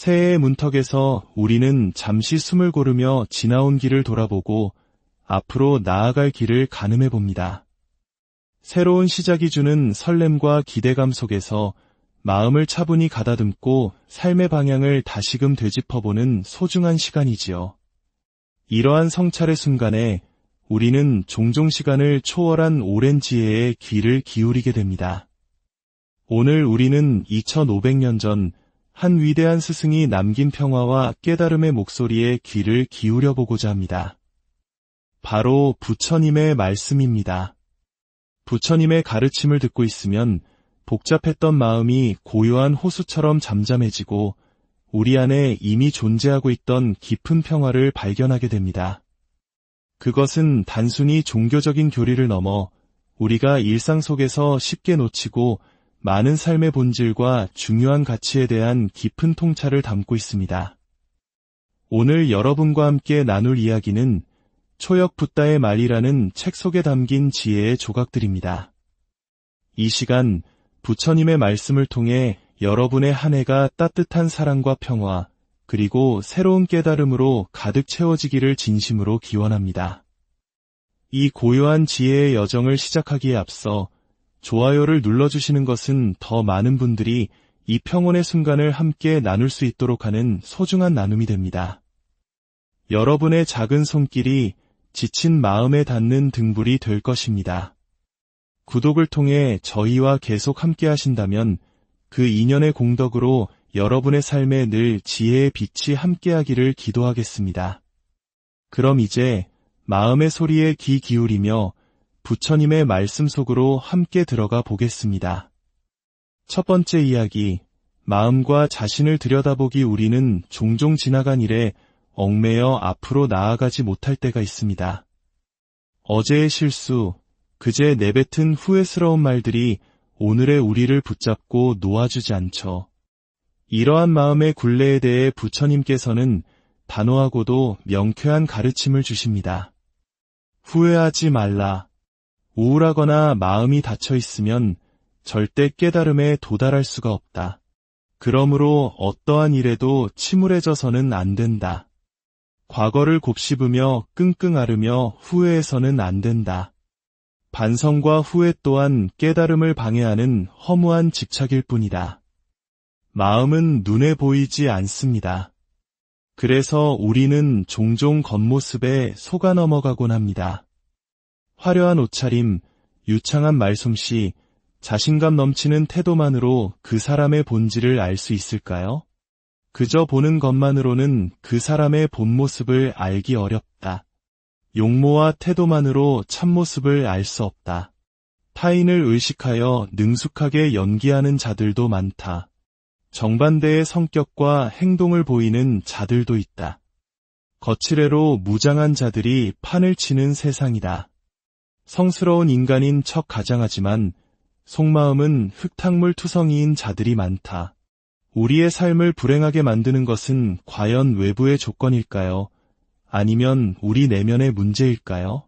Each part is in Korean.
새해의 문턱에서 우리는 잠시 숨을 고르며 지나온 길을 돌아보고 앞으로 나아갈 길을 가늠해 봅니다. 새로운 시작이 주는 설렘과 기대감 속에서 마음을 차분히 가다듬고 삶의 방향을 다시금 되짚어보는 소중한 시간이지요. 이러한 성찰의 순간에 우리는 종종 시간을 초월한 오랜 지혜에 귀를 기울이게 됩니다. 오늘 우리는 2500년 전 한 위대한 스승이 남긴 평화와 깨달음의 목소리에 귀를 기울여 보고자 합니다. 바로 부처님의 말씀입니다. 부처님의 가르침을 듣고 있으면 복잡했던 마음이 고요한 호수처럼 잠잠해지고 우리 안에 이미 존재하고 있던 깊은 평화를 발견하게 됩니다. 그것은 단순히 종교적인 교리를 넘어 우리가 일상 속에서 쉽게 놓치고 많은 삶의 본질과 중요한 가치에 대한 깊은 통찰을 담고 있습니다. 오늘 여러분과 함께 나눌 이야기는 초역 붓다의 말이라는 책 속에 담긴 지혜의 조각들입니다. 이 시간 부처님의 말씀을 통해 여러분의 한 해가 따뜻한 사랑과 평화, 그리고 새로운 깨달음으로 가득 채워지기를 진심으로 기원합니다. 이 고요한 지혜의 여정을 시작하기에 앞서 좋아요를 눌러주시는 것은 더 많은 분들이 이 평온의 순간을 함께 나눌 수 있도록 하는 소중한 나눔이 됩니다. 여러분의 작은 손길이 지친 마음에 닿는 등불이 될 것입니다. 구독을 통해 저희와 계속 함께 하신다면 그 인연의 공덕으로 여러분의 삶에 늘 지혜의 빛이 함께하기를 기도하겠습니다. 그럼 이제 마음의 소리에 귀 기울이며 부처님의 말씀 속으로 함께 들어가 보겠습니다. 첫 번째 이야기, 마음과 자신을 들여다보기. 우리는 종종 지나간 일에 얽매여 앞으로 나아가지 못할 때가 있습니다. 어제의 실수, 그제 내뱉은 후회스러운 말들이 오늘의 우리를 붙잡고 놓아주지 않죠. 이러한 마음의 굴레에 대해 부처님께서는 단호하고도 명쾌한 가르침을 주십니다. 후회하지 말라. 우울하거나 마음이 닫혀 있으면 절대 깨달음에 도달할 수가 없다. 그러므로 어떠한 일에도 침울해져서는 안 된다. 과거를 곱씹으며 끙끙 앓으며 후회해서는 안 된다. 반성과 후회 또한 깨달음을 방해하는 허무한 집착일 뿐이다. 마음은 눈에 보이지 않습니다. 그래서 우리는 종종 겉모습에 속아 넘어가곤 합니다. 화려한 옷차림, 유창한 말솜씨, 자신감 넘치는 태도만으로 그 사람의 본질을 알 수 있을까요? 그저 보는 것만으로는 그 사람의 본모습을 알기 어렵다. 용모와 태도만으로 참모습을 알 수 없다. 타인을 의식하여 능숙하게 연기하는 자들도 많다. 정반대의 성격과 행동을 보이는 자들도 있다. 거칠애로 무장한 자들이 판을 치는 세상이다. 성스러운 인간인 척 가장하지만 속마음은 흙탕물 투성이인 자들이 많다. 우리의 삶을 불행하게 만드는 것은 과연 외부의 조건일까요? 아니면 우리 내면의 문제일까요?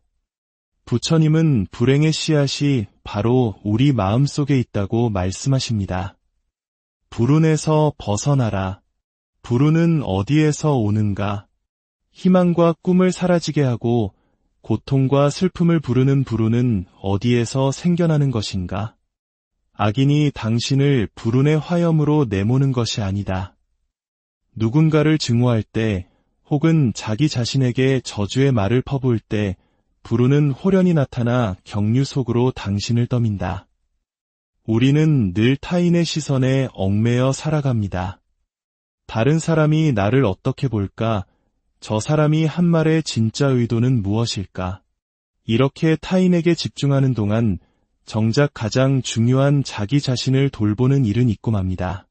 부처님은 불행의 씨앗이 바로 우리 마음속에 있다고 말씀하십니다. 불운에서 벗어나라. 불운은 어디에서 오는가? 희망과 꿈을 사라지게 하고 고통과 슬픔을 부르는 불운은 어디에서 생겨나는 것인가? 악인이 당신을 불운의 화염으로 내모는 것이 아니다. 누군가를 증오할 때 혹은 자기 자신에게 저주의 말을 퍼부을 때 불운은 홀연히 나타나 경류 속으로 당신을 떠민다. 우리는 늘 타인의 시선에 얽매여 살아갑니다. 다른 사람이 나를 어떻게 볼까? 저 사람이 한 말의 진짜 의도는 무엇일까? 이렇게 타인에게 집중하는 동안 정작 가장 중요한 자기 자신을 돌보는 일은 잊고 맙니다.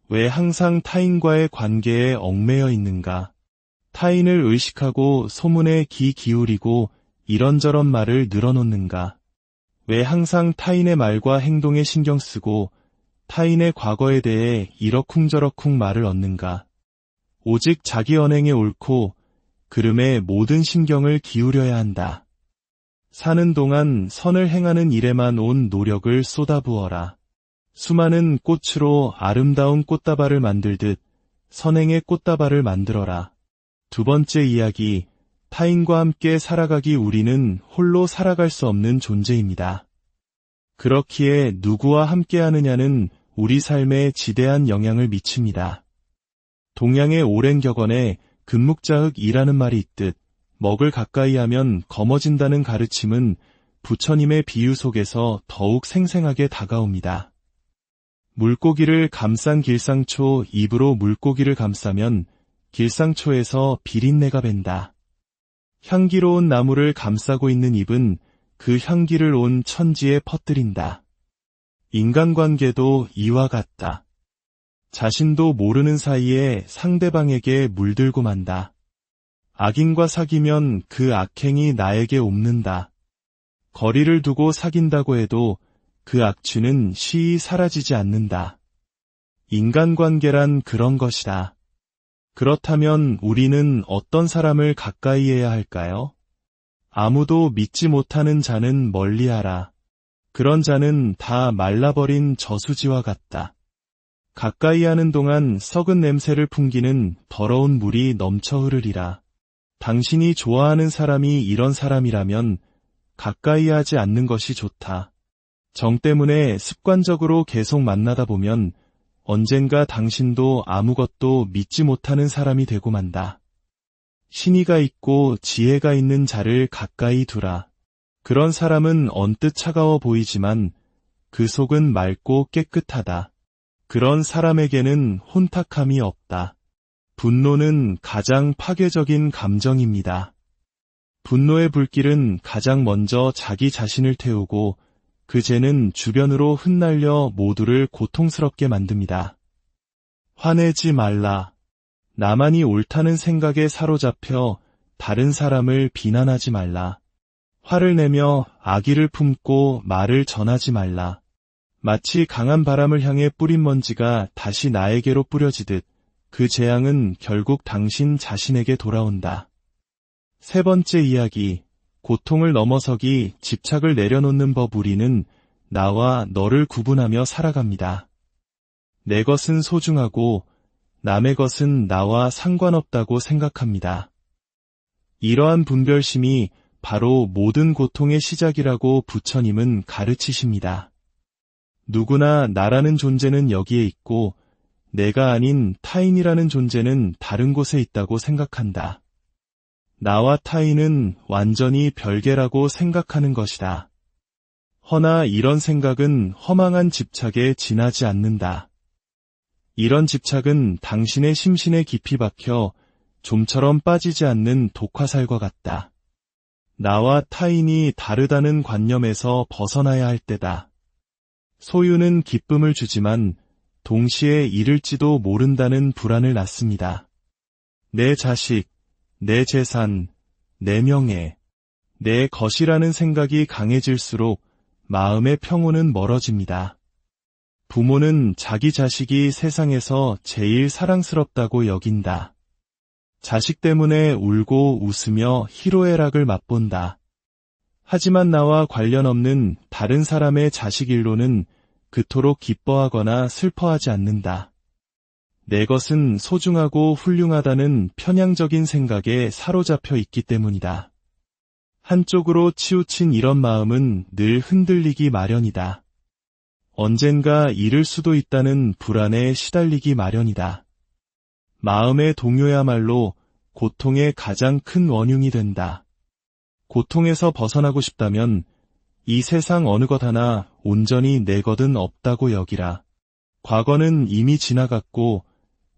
왜 항상 타인과의 관계에 얽매여 있는가? 타인을 의식하고 소문에 귀 기울이고 이런저런 말을 늘어놓는가? 왜 항상 타인의 말과 행동에 신경 쓰고 타인의 과거에 대해 이러쿵저러쿵 말을 얻는가? 오직 자기 언행에 옳고 그름에 모든 신경을 기울여야 한다. 사는 동안 선을 행하는 일에만 온 노력을 쏟아부어라. 수많은 꽃으로 아름다운 꽃다발을 만들듯 선행의 꽃다발을 만들어라. 두 번째 이야기, 타인과 함께 살아가기. 우리는 홀로 살아갈 수 없는 존재입니다. 그렇기에 누구와 함께 하느냐는 우리 삶에 지대한 영향을 미칩니다. 동양의 오랜 격언에 금묵자흑이라는 말이 있듯 먹을 가까이 하면 검어진다는 가르침은 부처님의 비유 속에서 더욱 생생하게 다가옵니다. 물고기를 감싼 길상초, 입으로 물고기를 감싸면 길상초에서 비린내가 밴다. 향기로운 나무를 감싸고 있는 입은 그 향기를 온 천지에 퍼뜨린다. 인간관계도 이와 같다. 자신도 모르는 사이에 상대방에게 물들고 만다. 악인과 사귀면 그 악행이 나에게 옮는다. 거리를 두고 사귄다고 해도 그 악취는 쉬이 사라지지 않는다. 인간관계란 그런 것이다. 그렇다면 우리는 어떤 사람을 가까이 해야 할까요? 아무도 믿지 못하는 자는 멀리하라. 그런 자는 다 말라버린 저수지와 같다. 가까이 하는 동안 썩은 냄새를 풍기는 더러운 물이 넘쳐 흐르리라. 당신이 좋아하는 사람이 이런 사람이라면 가까이 하지 않는 것이 좋다. 정 때문에 습관적으로 계속 만나다 보면 언젠가 당신도 아무것도 믿지 못하는 사람이 되고 만다. 신의가 있고 지혜가 있는 자를 가까이 두라. 그런 사람은 언뜻 차가워 보이지만 그 속은 맑고 깨끗하다. 그런 사람에게는 혼탁함이 없다. 분노는 가장 파괴적인 감정입니다. 분노의 불길은 가장 먼저 자기 자신을 태우고 그 죄는 주변으로 흩날려 모두를 고통스럽게 만듭니다. 화내지 말라. 나만이 옳다는 생각에 사로잡혀 다른 사람을 비난하지 말라. 화를 내며 악의를 품고 말을 전하지 말라. 마치 강한 바람을 향해 뿌린 먼지가 다시 나에게로 뿌려지듯 그 재앙은 결국 당신 자신에게 돌아온다. 세 번째 이야기, 고통을 넘어서기. 집착을 내려놓는 법. 우리는 나와 너를 구분하며 살아갑니다. 내 것은 소중하고 남의 것은 나와 상관없다고 생각합니다. 이러한 분별심이 바로 모든 고통의 시작이라고 부처님은 가르치십니다. 누구나 나라는 존재는 여기에 있고 내가 아닌 타인이라는 존재는 다른 곳에 있다고 생각한다. 나와 타인은 완전히 별개라고 생각하는 것이다. 허나 이런 생각은 허망한 집착에 지나지 않는다. 이런 집착은 당신의 심신에 깊이 박혀 좀처럼 빠지지 않는 독화살과 같다. 나와 타인이 다르다는 관념에서 벗어나야 할 때다. 소유는 기쁨을 주지만 동시에 잃을지도 모른다는 불안을 낳습니다. 내 자식, 내 재산, 내 명예, 내 것이라는 생각이 강해질수록 마음의 평온은 멀어집니다. 부모는 자기 자식이 세상에서 제일 사랑스럽다고 여긴다. 자식 때문에 울고 웃으며 희로애락을 맛본다. 하지만 나와 관련 없는 다른 사람의 자식 일로는 그토록 기뻐하거나 슬퍼하지 않는다. 내 것은 소중하고 훌륭하다는 편향적인 생각에 사로잡혀 있기 때문이다. 한쪽으로 치우친 이런 마음은 늘 흔들리기 마련이다. 언젠가 잃을 수도 있다는 불안에 시달리기 마련이다. 마음의 동요야말로 고통의 가장 큰 원흉이 된다. 고통에서 벗어나고 싶다면 이 세상 어느 것 하나 온전히 내 것은 없다고 여기라. 과거는 이미 지나갔고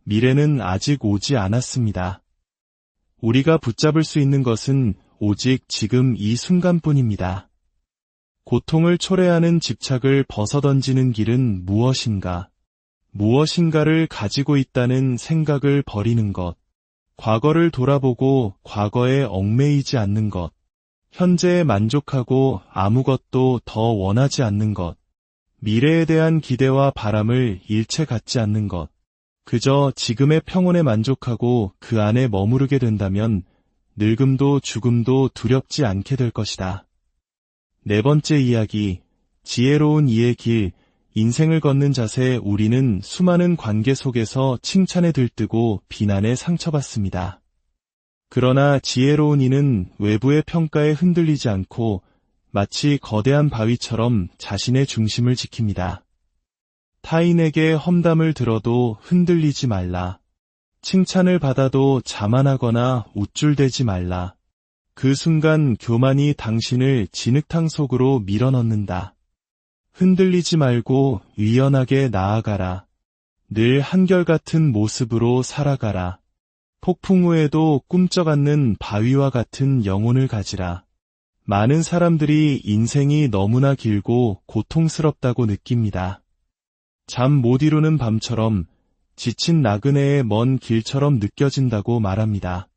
미래는 아직 오지 않았습니다. 우리가 붙잡을 수 있는 것은 오직 지금 이 순간뿐입니다. 고통을 초래하는 집착을 벗어던지는 길은 무엇인가? 무엇인가를 가지고 있다는 생각을 버리는 것, 과거를 돌아보고 과거에 얽매이지 않는 것, 현재에 만족하고 아무것도 더 원하지 않는 것, 미래에 대한 기대와 바람을 일체 갖지 않는 것, 그저 지금의 평온에 만족하고 그 안에 머무르게 된다면 늙음도 죽음도 두렵지 않게 될 것이다. 네 번째 이야기, 지혜로운 이의 길. 인생을 걷는 자세 우리는 수많은 관계 속에서 칭찬에 들뜨고 비난에 상처받습니다. 그러나 지혜로운 이는 외부의 평가에 흔들리지 않고 마치 거대한 바위처럼 자신의 중심을 지킵니다. 타인에게 험담을 들어도 흔들리지 말라. 칭찬을 받아도 자만하거나 우쭐대지 말라. 그 순간 교만이 당신을 진흙탕 속으로 밀어넣는다. 흔들리지 말고 유연하게 나아가라. 늘 한결같은 모습으로 살아가라. 폭풍 후에도 꿈쩍 않는 바위와 같은 영혼을 가지라. 많은 사람들이 인생이 너무나 길고 고통스럽다고 느낍니다. 잠 못 이루는 밤처럼 지친 나그네의 먼 길처럼 느껴진다고 말합니다.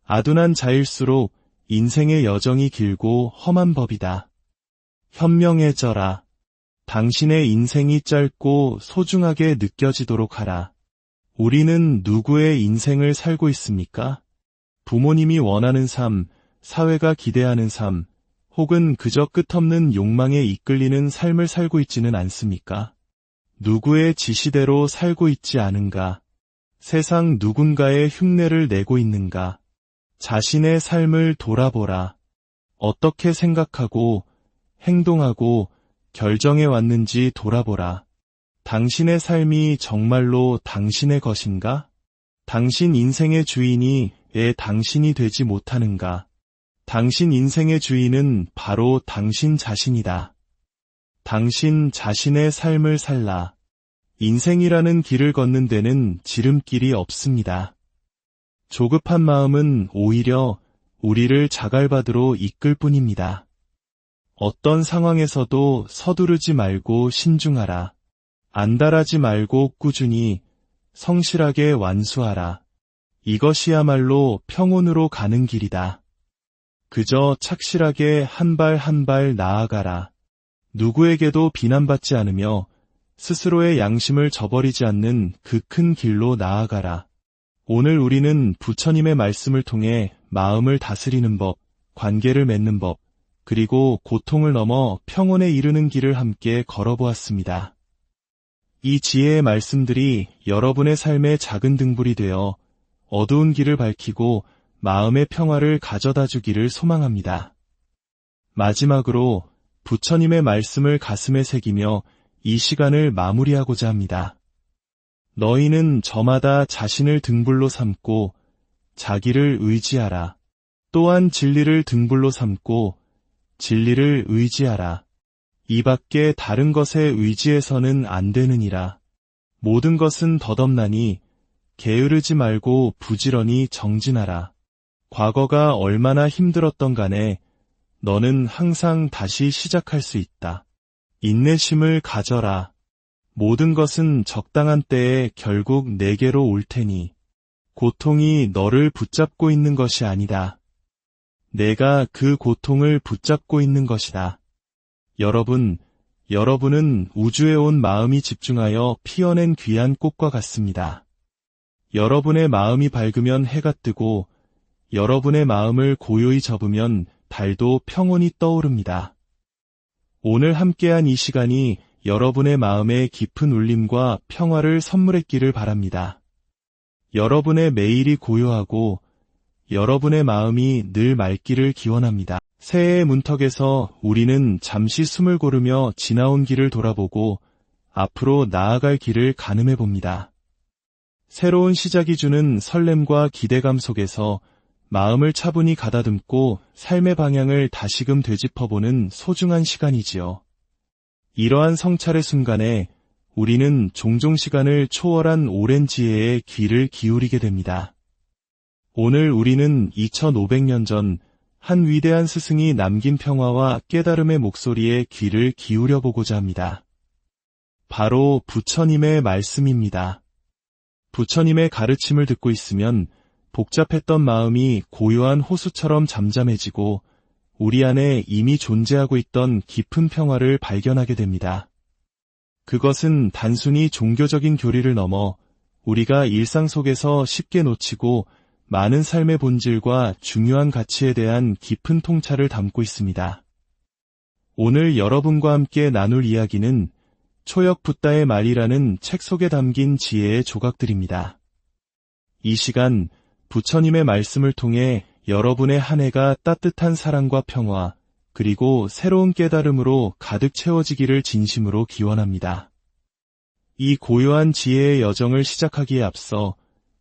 아둔한 자일수록 인생의 여정이 길고 험한 법이다. 현명해져라. 당신의 인생이 짧고 소중하게 느껴지도록 하라. 우리는 누구의 인생을 살고 있습니까? 부모님이 원하는 삶, 사회가 기대하는 삶, 혹은 그저 끝없는 욕망에 이끌리는 삶을 살고 있지는 않습니까? 누구의 지시대로 살고 있지 않은가? 세상 누군가의 흉내를 내고 있는가? 자신의 삶을 돌아보라. 어떻게 생각하고, 행동하고, 결정해 왔는지 돌아보라. 당신의 삶이 정말로 당신의 것인가? 당신 인생의 주인이 왜 당신이 되지 못하는가? 당신 인생의 주인은 바로 당신 자신이다. 당신 자신의 삶을 살라. 인생이라는 길을 걷는 데는 지름길이 없습니다. 조급한 마음은 오히려 우리를 자갈밭으로 이끌 뿐입니다. 어떤 상황에서도 서두르지 말고 신중하라. 안달하지 말고 꾸준히 성실하게 완수하라. 이것이야말로 평온으로 가는 길이다. 그저 착실하게 한 발 한 발 나아가라. 누구에게도 비난받지 않으며 스스로의 양심을 저버리지 않는 그 큰 길로 나아가라. 오늘 우리는 부처님의 말씀을 통해 마음을 다스리는 법, 관계를 맺는 법, 그리고 고통을 넘어 평온에 이르는 길을 함께 걸어보았습니다. 이 지혜의 말씀들이 여러분의 삶의 작은 등불이 되어 어두운 길을 밝히고 마음의 평화를 가져다 주기를 소망합니다. 마지막으로 부처님의 말씀을 가슴에 새기며 이 시간을 마무리하고자 합니다. 너희는 저마다 자신을 등불로 삼고 자기를 의지하라. 또한 진리를 등불로 삼고 진리를 의지하라. 이 밖에 다른 것에 의지해서는 안 되느니라. 모든 것은 덧없나니 게으르지 말고 부지런히 정진하라. 과거가 얼마나 힘들었던 간에 너는 항상 다시 시작할 수 있다. 인내심을 가져라. 모든 것은 적당한 때에 결국 내게로 올 테니 고통이 너를 붙잡고 있는 것이 아니다. 내가 그 고통을 붙잡고 있는 것이다. 여러분은 우주에 온 마음이 집중하여 피어낸 귀한 꽃과 같습니다. 여러분의 마음이 밝으면 해가 뜨고 여러분의 마음을 고요히 접으면 달도 평온히 떠오릅니다. 오늘 함께한 이 시간이 여러분의 마음에 깊은 울림과 평화를 선물했기를 바랍니다. 여러분의 매일이 고요하고 여러분의 마음이 늘 맑기를 기원합니다. 새해의 문턱에서 우리는 잠시 숨을 고르며 지나온 길을 돌아보고 앞으로 나아갈 길을 가늠해 봅니다. 새로운 시작이 주는 설렘과 기대감 속에서 마음을 차분히 가다듬고 삶의 방향을 다시금 되짚어보는 소중한 시간이지요. 이러한 성찰의 순간에 우리는 종종 시간을 초월한 오랜 지혜에 귀를 기울이게 됩니다. 오늘 우리는 2500년 전 한 위대한 스승이 남긴 평화와 깨달음의 목소리에 귀를 기울여 보고자 합니다. 바로 부처님의 말씀입니다. 부처님의 가르침을 듣고 있으면 복잡했던 마음이 고요한 호수처럼 잠잠해지고 우리 안에 이미 존재하고 있던 깊은 평화를 발견하게 됩니다. 그것은 단순히 종교적인 교리를 넘어 우리가 일상 속에서 쉽게 놓치고 많은 삶의 본질과 중요한 가치에 대한 깊은 통찰을 담고 있습니다. 오늘 여러분과 함께 나눌 이야기는 초역 붓다의 말이라는 책 속에 담긴 지혜의 조각들입니다. 이 시간 부처님의 말씀을 통해 여러분의 한 해가 따뜻한 사랑과 평화, 그리고 새로운 깨달음으로 가득 채워지기를 진심으로 기원합니다. 이 고요한 지혜의 여정을 시작하기에 앞서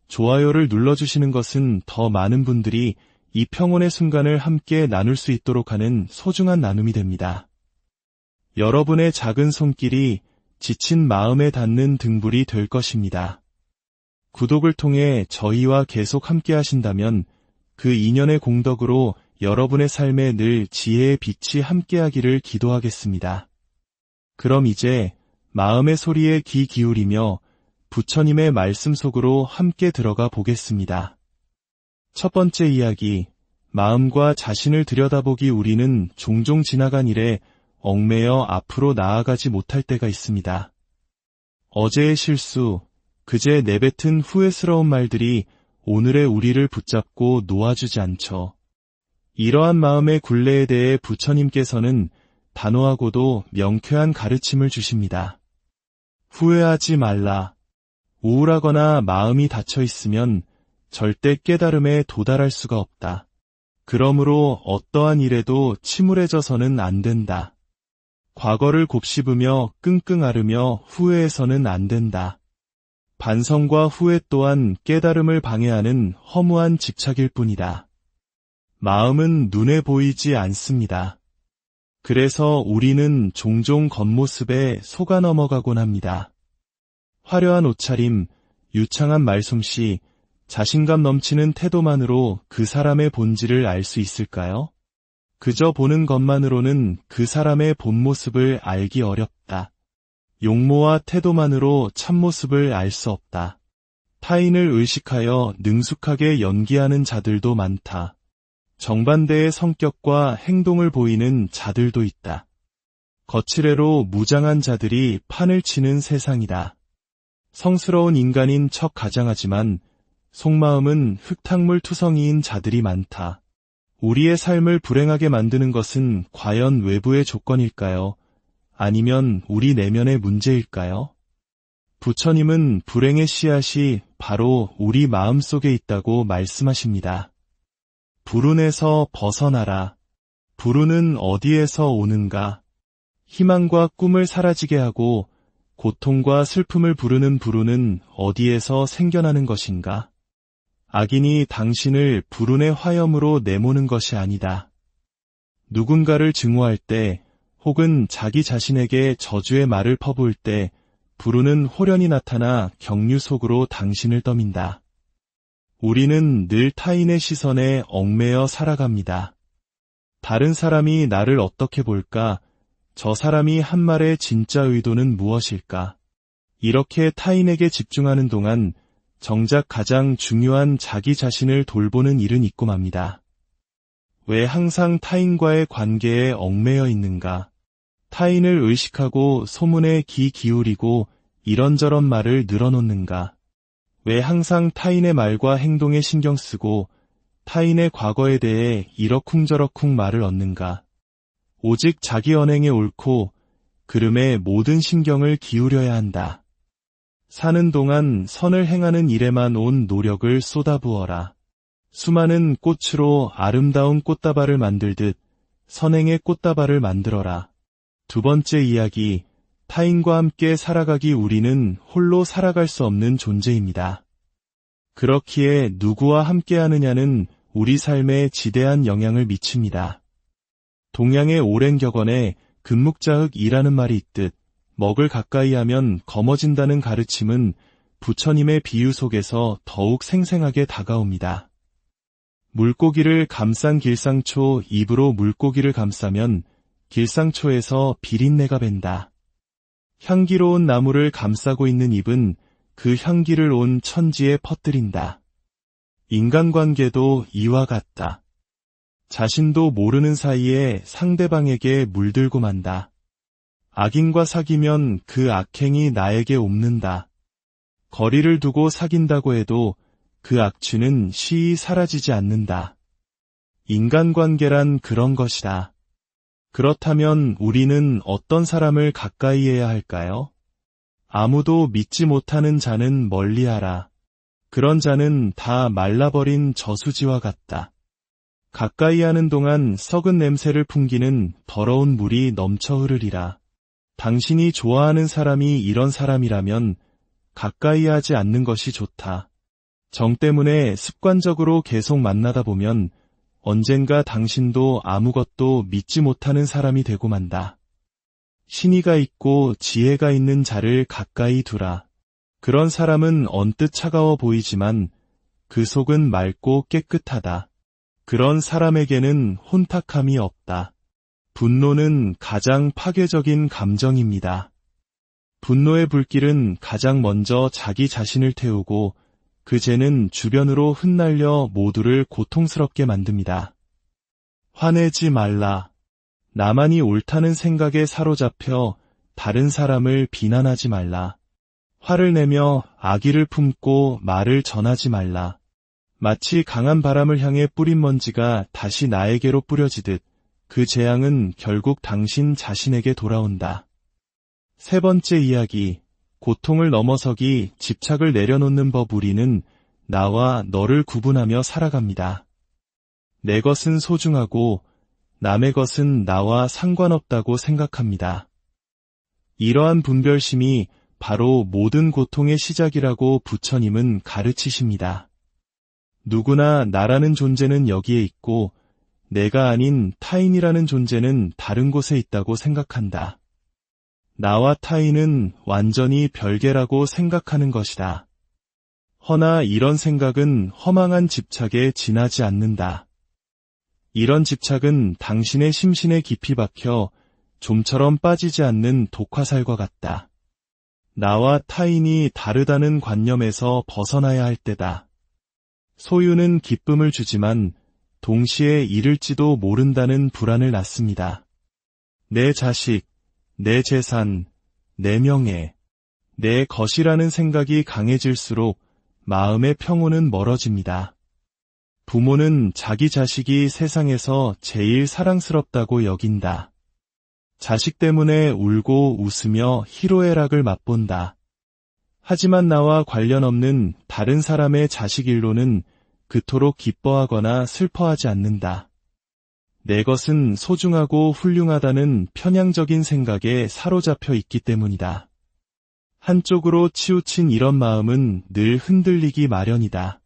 좋아요를 눌러주시는 것은 더 많은 분들이 이 평온의 순간을 함께 나눌 수 있도록 하는 소중한 나눔이 됩니다. 여러분의 작은 손길이 지친 마음에 닿는 등불이 될 것입니다. 구독을 통해 저희와 계속 함께 하신다면 그 인연의 공덕으로 여러분의 삶에 늘 지혜의 빛이 함께하기를 기도하겠습니다. 그럼 이제 마음의 소리에 귀 기울이며 부처님의 말씀 속으로 함께 들어가 보겠습니다. 첫 번째 이야기, 마음과 자신을 들여다보기. 우리는 종종 지나간 일에 얽매여 앞으로 나아가지 못할 때가 있습니다. 어제의 실수, 그제 내뱉은 후회스러운 말들이 오늘의 우리를 붙잡고 놓아주지 않죠. 이러한 마음의 굴레에 대해 부처님께서는 단호하고도 명쾌한 가르침을 주십니다. 후회하지 말라. 우울하거나 마음이 닫혀 있으면 절대 깨달음에 도달할 수가 없다. 그러므로 어떠한 일에도 침울해져서는 안 된다. 과거를 곱씹으며 끙끙 앓으며 후회해서는 안 된다. 반성과 후회 또한 깨달음을 방해하는 허무한 집착일 뿐이다. 마음은 눈에 보이지 않습니다. 그래서 우리는 종종 겉모습에 속아 넘어가곤 합니다. 화려한 옷차림, 유창한 말솜씨, 자신감 넘치는 태도만으로 그 사람의 본질을 알 수 있을까요? 그저 보는 것만으로는 그 사람의 본모습을 알기 어렵다. 용모와 태도만으로 참모습을 알 수 없다. 타인을 의식하여 능숙하게 연기하는 자들도 많다. 정반대의 성격과 행동을 보이는 자들도 있다. 거칠애로 무장한 자들이 판을 치는 세상이다. 성스러운 인간인 척 가장하지만 속마음은 흙탕물 투성이인 자들이 많다. 우리의 삶을 불행하게 만드는 것은 과연 외부의 조건일까요? 아니면 우리 내면의 문제일까요? 부처님은 불행의 씨앗이 바로 우리 마음 속에 있다고 말씀하십니다. 불운에서 벗어나라. 불운은 어디에서 오는가? 희망과 꿈을 사라지게 하고 고통과 슬픔을 부르는 불운은 어디에서 생겨나는 것인가? 악인이 당신을 불운의 화염으로 내모는 것이 아니다. 누군가를 증오할 때 혹은 자기 자신에게 저주의 말을 퍼부을 때 불운은 홀연히 나타나 경류 속으로 당신을 떠민다. 우리는 늘 타인의 시선에 얽매여 살아갑니다. 다른 사람이 나를 어떻게 볼까? 저 사람이 한 말의 진짜 의도는 무엇일까? 이렇게 타인에게 집중하는 동안 정작 가장 중요한 자기 자신을 돌보는 일은 잊고 맙니다. 왜 항상 타인과의 관계에 얽매여 있는가? 타인을 의식하고 소문에 귀 기울이고 이런저런 말을 늘어놓는가? 왜 항상 타인의 말과 행동에 신경 쓰고 타인의 과거에 대해 이러쿵저러쿵 말을 얻는가? 오직 자기 언행에 옳고 그름에 모든 신경을 기울여야 한다. 사는 동안 선을 행하는 일에만 온 노력을 쏟아부어라. 수많은 꽃으로 아름다운 꽃다발을 만들듯 선행의 꽃다발을 만들어라. 두 번째 이야기, 타인과 함께 살아가기. 우리는 홀로 살아갈 수 없는 존재입니다. 그렇기에 누구와 함께 하느냐는 우리 삶에 지대한 영향을 미칩니다. 동양의 오랜 격언에 금묵자흑이라는 말이 있듯 먹을 가까이 하면 검어진다는 가르침은 부처님의 비유 속에서 더욱 생생하게 다가옵니다. 물고기를 감싼 길상초, 입으로 물고기를 감싸면 길상초에서 비린내가 밴다. 향기로운 나무를 감싸고 있는 입은 그 향기를 온 천지에 퍼뜨린다. 인간관계도 이와 같다. 자신도 모르는 사이에 상대방에게 물들고 만다. 악인과 사귀면 그 악행이 나에게 옮는다. 거리를 두고 사귄다고 해도 그 악취는 시히 사라지지 않는다. 인간관계란 그런 것이다. 그렇다면 우리는 어떤 사람을 가까이 해야 할까요? 아무도 믿지 못하는 자는 멀리하라. 그런 자는 다 말라버린 저수지와 같다. 가까이 하는 동안 썩은 냄새를 풍기는 더러운 물이 넘쳐 흐르리라. 당신이 좋아하는 사람이 이런 사람이라면 가까이 하지 않는 것이 좋다. 정 때문에 습관적으로 계속 만나다 보면 언젠가 당신도 아무것도 믿지 못하는 사람이 되고 만다. 신의가 있고 지혜가 있는 자를 가까이 두라. 그런 사람은 언뜻 차가워 보이지만 그 속은 맑고 깨끗하다. 그런 사람에게는 혼탁함이 없다. 분노는 가장 파괴적인 감정입니다. 분노의 불길은 가장 먼저 자기 자신을 태우고 그 죄는 주변으로 흩날려 모두를 고통스럽게 만듭니다. 화내지 말라. 나만이 옳다는 생각에 사로잡혀 다른 사람을 비난하지 말라. 화를 내며 악의를 품고 말을 전하지 말라. 마치 강한 바람을 향해 뿌린 먼지가 다시 나에게로 뿌려지듯 그 재앙은 결국 당신 자신에게 돌아온다. 세 번째 이야기, 고통을 넘어서기 집착을 내려놓는 법. 우리는 나와 너를 구분하며 살아갑니다. 내 것은 소중하고 남의 것은 나와 상관없다고 생각합니다. 이러한 분별심이 바로 모든 고통의 시작이라고 부처님은 가르치십니다. 누구나 나라는 존재는 여기에 있고 내가 아닌 타인이라는 존재는 다른 곳에 있다고 생각한다. 나와 타인은 완전히 별개라고 생각하는 것이다. 허나 이런 생각은 허망한 집착에 지나지 않는다. 이런 집착은 당신의 심신에 깊이 박혀 좀처럼 빠지지 않는 독화살과 같다. 나와 타인이 다르다는 관념에서 벗어나야 할 때다. 소유는 기쁨을 주지만 동시에 잃을지도 모른다는 불안을 낳습니다. 내 자식, 내 재산, 내 명예, 내 것이라는 생각이 강해질수록 마음의 평온은 멀어집니다. 부모는 자기 자식이 세상에서 제일 사랑스럽다고 여긴다. 자식 때문에 울고 웃으며 희로애락을 맛본다. 하지만 나와 관련 없는 다른 사람의 자식 일로는 그토록 기뻐하거나 슬퍼하지 않는다. 내 것은 소중하고 훌륭하다는 편향적인 생각에 사로잡혀 있기 때문이다. 한쪽으로 치우친 이런 마음은 늘 흔들리기 마련이다.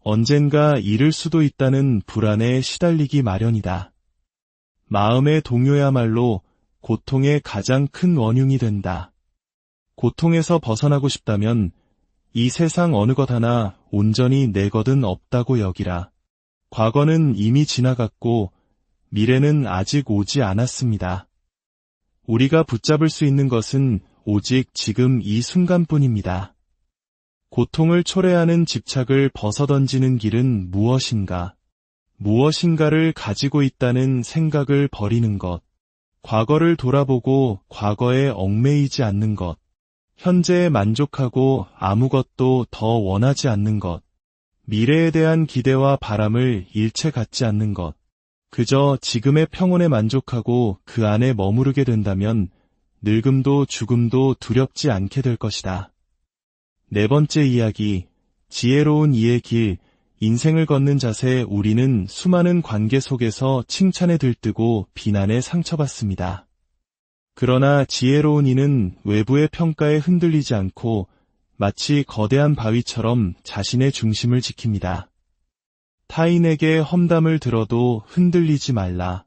언젠가 잃을 수도 있다는 불안에 시달리기 마련이다. 마음의 동요야말로 고통의 가장 큰 원흉이 된다. 고통에서 벗어나고 싶다면 이 세상 어느 것 하나 온전히 내 것은 없다고 여기라. 과거는 이미 지나갔고 미래는 아직 오지 않았습니다. 우리가 붙잡을 수 있는 것은 오직 지금 이 순간뿐입니다. 고통을 초래하는 집착을 벗어던지는 길은 무엇인가? 무엇인가를 가지고 있다는 생각을 버리는 것, 과거를 돌아보고 과거에 얽매이지 않는 것, 현재에 만족하고 아무것도 더 원하지 않는 것, 미래에 대한 기대와 바람을 일체 갖지 않는 것, 그저 지금의 평온에 만족하고 그 안에 머무르게 된다면 늙음도 죽음도 두렵지 않게 될 것이다. 네 번째 이야기, 지혜로운 이의 길, 인생을 걷는 자세. 우리는 수많은 관계 속에서 칭찬에 들뜨고 비난에 상처받습니다. 그러나 지혜로운 이는 외부의 평가에 흔들리지 않고 마치 거대한 바위처럼 자신의 중심을 지킵니다. 타인에게 험담을 들어도 흔들리지 말라.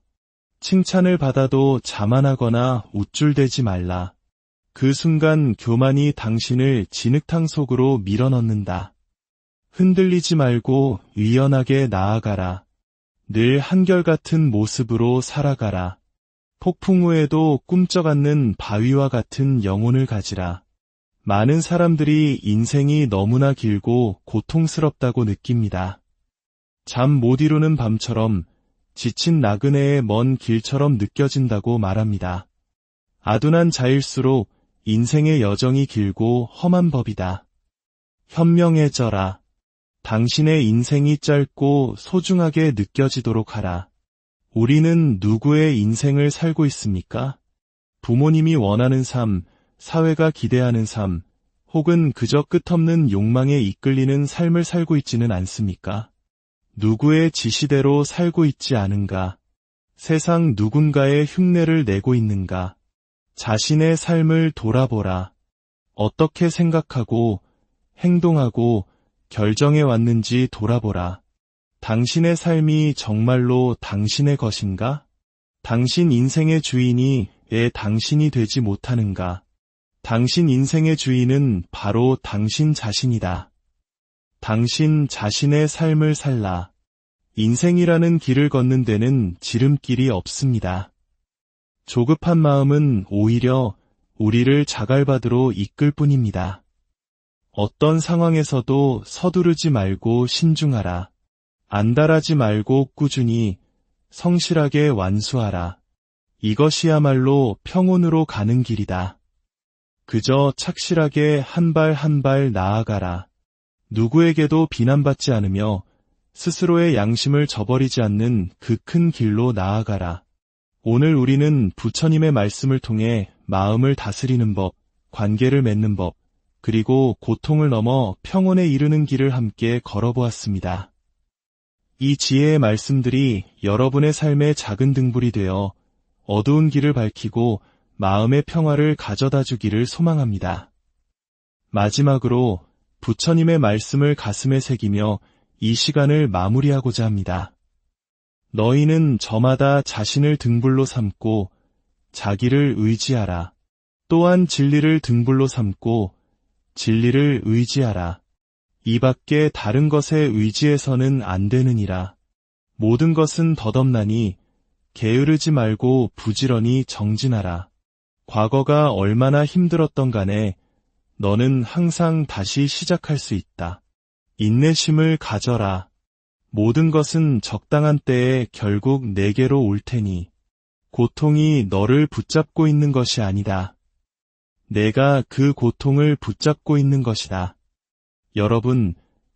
칭찬을 받아도 자만하거나 우쭐대지 말라. 그 순간 교만이 당신을 진흙탕 속으로 밀어넣는다. 흔들리지 말고 유연하게 나아가라. 늘 한결같은 모습으로 살아가라. 폭풍 후에도 꿈쩍 않는 바위와 같은 영혼을 가지라. 많은 사람들이 인생이 너무나 길고 고통스럽다고 느낍니다. 잠 못 이루는 밤처럼 지친 나그네의 먼 길처럼 느껴진다고 말합니다. 아둔한 자일수록 인생의 여정이 길고 험한 법이다. 현명해져라. 당신의 인생이 짧고 소중하게 느껴지도록 하라. 우리는 누구의 인생을 살고 있습니까? 부모님이 원하는 삶, 사회가 기대하는 삶, 혹은 그저 끝없는 욕망에 이끌리는 삶을 살고 있지는 않습니까? 누구의 지시대로 살고 있지 않은가? 세상 누군가의 흉내를 내고 있는가? 자신의 삶을 돌아보라. 어떻게 생각하고, 행동하고, 결정해 왔는지 돌아보라. 당신의 삶이 정말로 당신의 것인가? 당신 인생의 주인이 왜 당신이 되지 못하는가? 당신 인생의 주인은 바로 당신 자신이다. 당신 자신의 삶을 살라. 인생이라는 길을 걷는 데는 지름길이 없습니다. 조급한 마음은 오히려 우리를 자갈밭으로 이끌 뿐입니다. 어떤 상황에서도 서두르지 말고 신중하라. 안달하지 말고 꾸준히 성실하게 완수하라. 이것이야말로 평온으로 가는 길이다. 그저 착실하게 한 발 한 발 나아가라. 누구에게도 비난받지 않으며 스스로의 양심을 저버리지 않는 그 큰 길로 나아가라. 오늘 우리는 부처님의 말씀을 통해 마음을 다스리는 법, 관계를 맺는 법, 그리고 고통을 넘어 평온에 이르는 길을 함께 걸어보았습니다. 이 지혜의 말씀들이 여러분의 삶의 작은 등불이 되어 어두운 길을 밝히고 마음의 평화를 가져다 주기를 소망합니다. 마지막으로 부처님의 말씀을 가슴에 새기며 이 시간을 마무리하고자 합니다. 너희는 저마다 자신을 등불로 삼고 자기를 의지하라. 또한 진리를 등불로 삼고 진리를 의지하라. 이 밖에 다른 것에 의지해서는 안 되느니라. 모든 것은 덧없나니 게으르지 말고 부지런히 정진하라. 과거가 얼마나 힘들었던 간에 너는 항상 다시 시작할 수 있다. 인내심을 가져라. 모든 것은 적당한 때에 결국 내게로 올 테니 고통이 너를 붙잡고 있는 것이 아니다. 내가 그 고통을 붙잡고 있는 것이다.